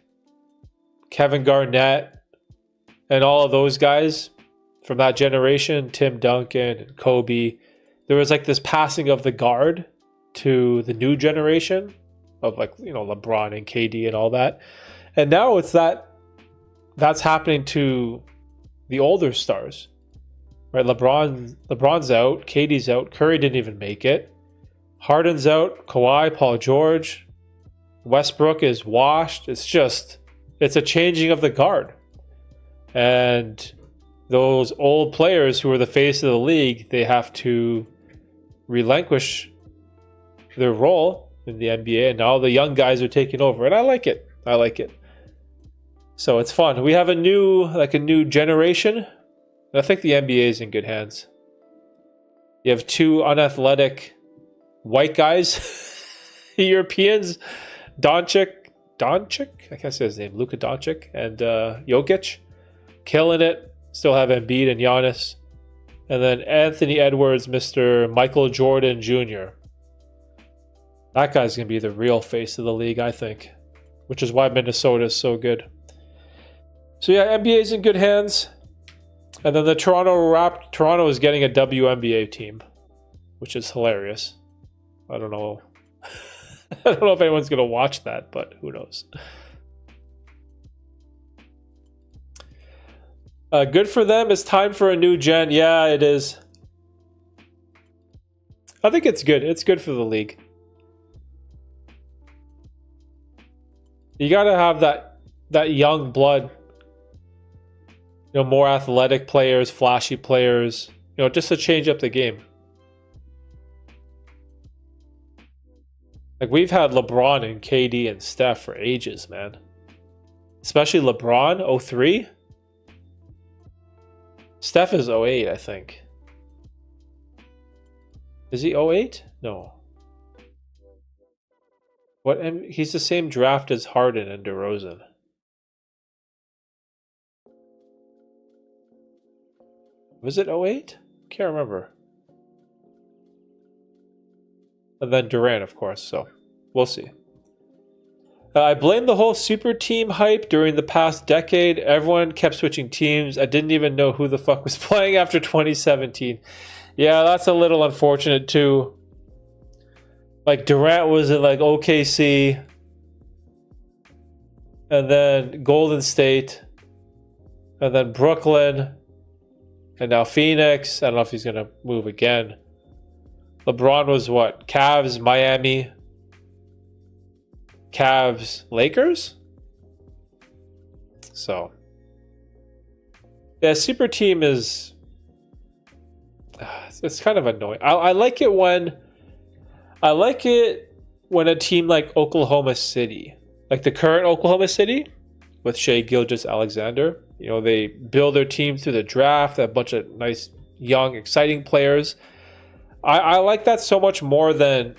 Speaker 1: Kevin Garnett, and all of those guys from that generation, Tim Duncan and Kobe, there was like this passing of the guard to the new generation of LeBron and KD and all that. And now it's that's happening to the older stars, right? LeBron's out, KD's out, Curry didn't even make it. Harden's out, Kawhi, Paul George, Westbrook is washed. It's a changing of the guard. And those old players who are the face of the league, they have to relinquish their role in the NBA, and now the young guys are taking over. And I like it. So it's fun. We have a new generation. And I think the NBA is in good hands. You have two unathletic white guys, Europeans, Doncic, I can't say his name, Luka Doncic, and Jokic, killing it. Still have Embiid and Giannis. And then Anthony Edwards, Mr. Michael Jordan Jr. That guy's going to be the real face of the league, I think. which is why Minnesota is so good. So yeah, NBA is in good hands. And then the Toronto is getting a WNBA team, which is hilarious. I don't know. I don't know if anyone's going to watch that, but who knows. Good for them. It's time for a new gen. Yeah, it is. I think it's good. It's good for the league. You got to have that young blood. You know, more athletic players, flashy players. You know, just to change up the game. Like, we've had LeBron and KD and Steph for ages, man. Especially LeBron, 03. Steph is 08, I think. Is he 08? No. What? And he's the same draft as Harden and DeRozan. Was it 08? Can't remember. And then Durant, of course, so we'll see. I blame the whole super team hype during the past decade. Everyone kept switching teams. I didn't even know who the fuck was playing after 2017. Yeah, that's a little unfortunate too. Like, Durant was in like OKC. And then Golden State. And then Brooklyn. And now Phoenix. I don't know if he's going to move again. LeBron was what? Cavs, Miami. Cavs, Lakers? So. Yeah, super team is... It's kind of annoying. I like it when... I like it when a team like Oklahoma City, like the current Oklahoma City with Shai Gilgeous-Alexander, you know, they build their team through the draft, a bunch of nice, young, exciting players. I like that so much more than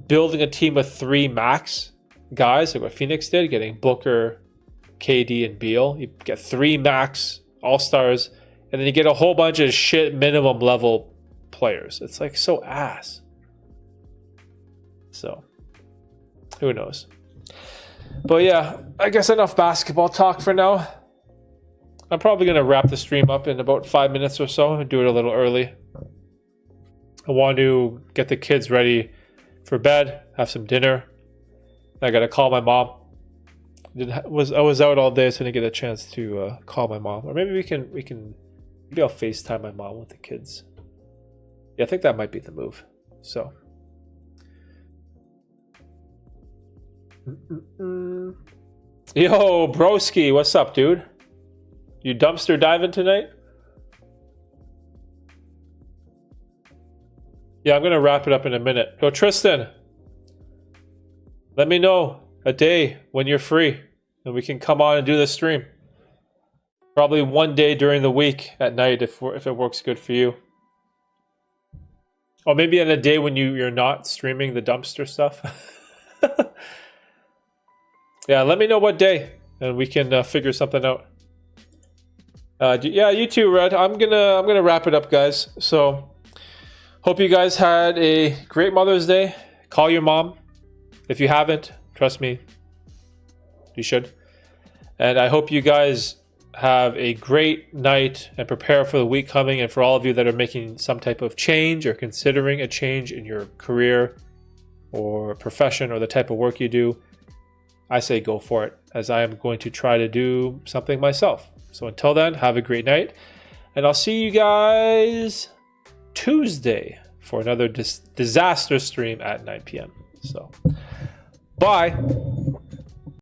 Speaker 1: building a team with 3 max guys, like what Phoenix did, getting Booker, KD, and Beal. You get 3 max all-stars, and then you get a whole bunch of shit minimum level players. It's like so ass. So, who knows? But yeah, I guess enough basketball talk for now. I'm probably going to wrap the stream up in about 5 minutes or so and do it a little early. I want to get the kids ready for bed, have some dinner. I got to call my mom. I was out all day, so I didn't get a chance to call my mom. Or maybe maybe I'll FaceTime my mom with the kids. Yeah, I think that might be the move. So. Yo, broski, what's up, dude? You dumpster diving tonight? Yeah, I'm gonna wrap it up in a minute. Yo, Tristan, let me know a day when you're free and we can come on and do the stream. Probably one day during the week at night if it works good for you. Or maybe on a day when you're not streaming the dumpster stuff. Yeah, let me know what day and we can figure something out. Yeah, you too, Red. I'm gonna wrap it up, guys. So, hope you guys had a great Mother's Day. Call your mom if you haven't. Trust me, you should. And I hope you guys have a great night and prepare for the week coming. And for all of you that are making some type of change or considering a change in your career or profession or the type of work you do, I say go for it, as I am going to try to do something myself. So until then, have a great night. And I'll see you guys Tuesday for another disaster stream at 9 p.m. So, bye.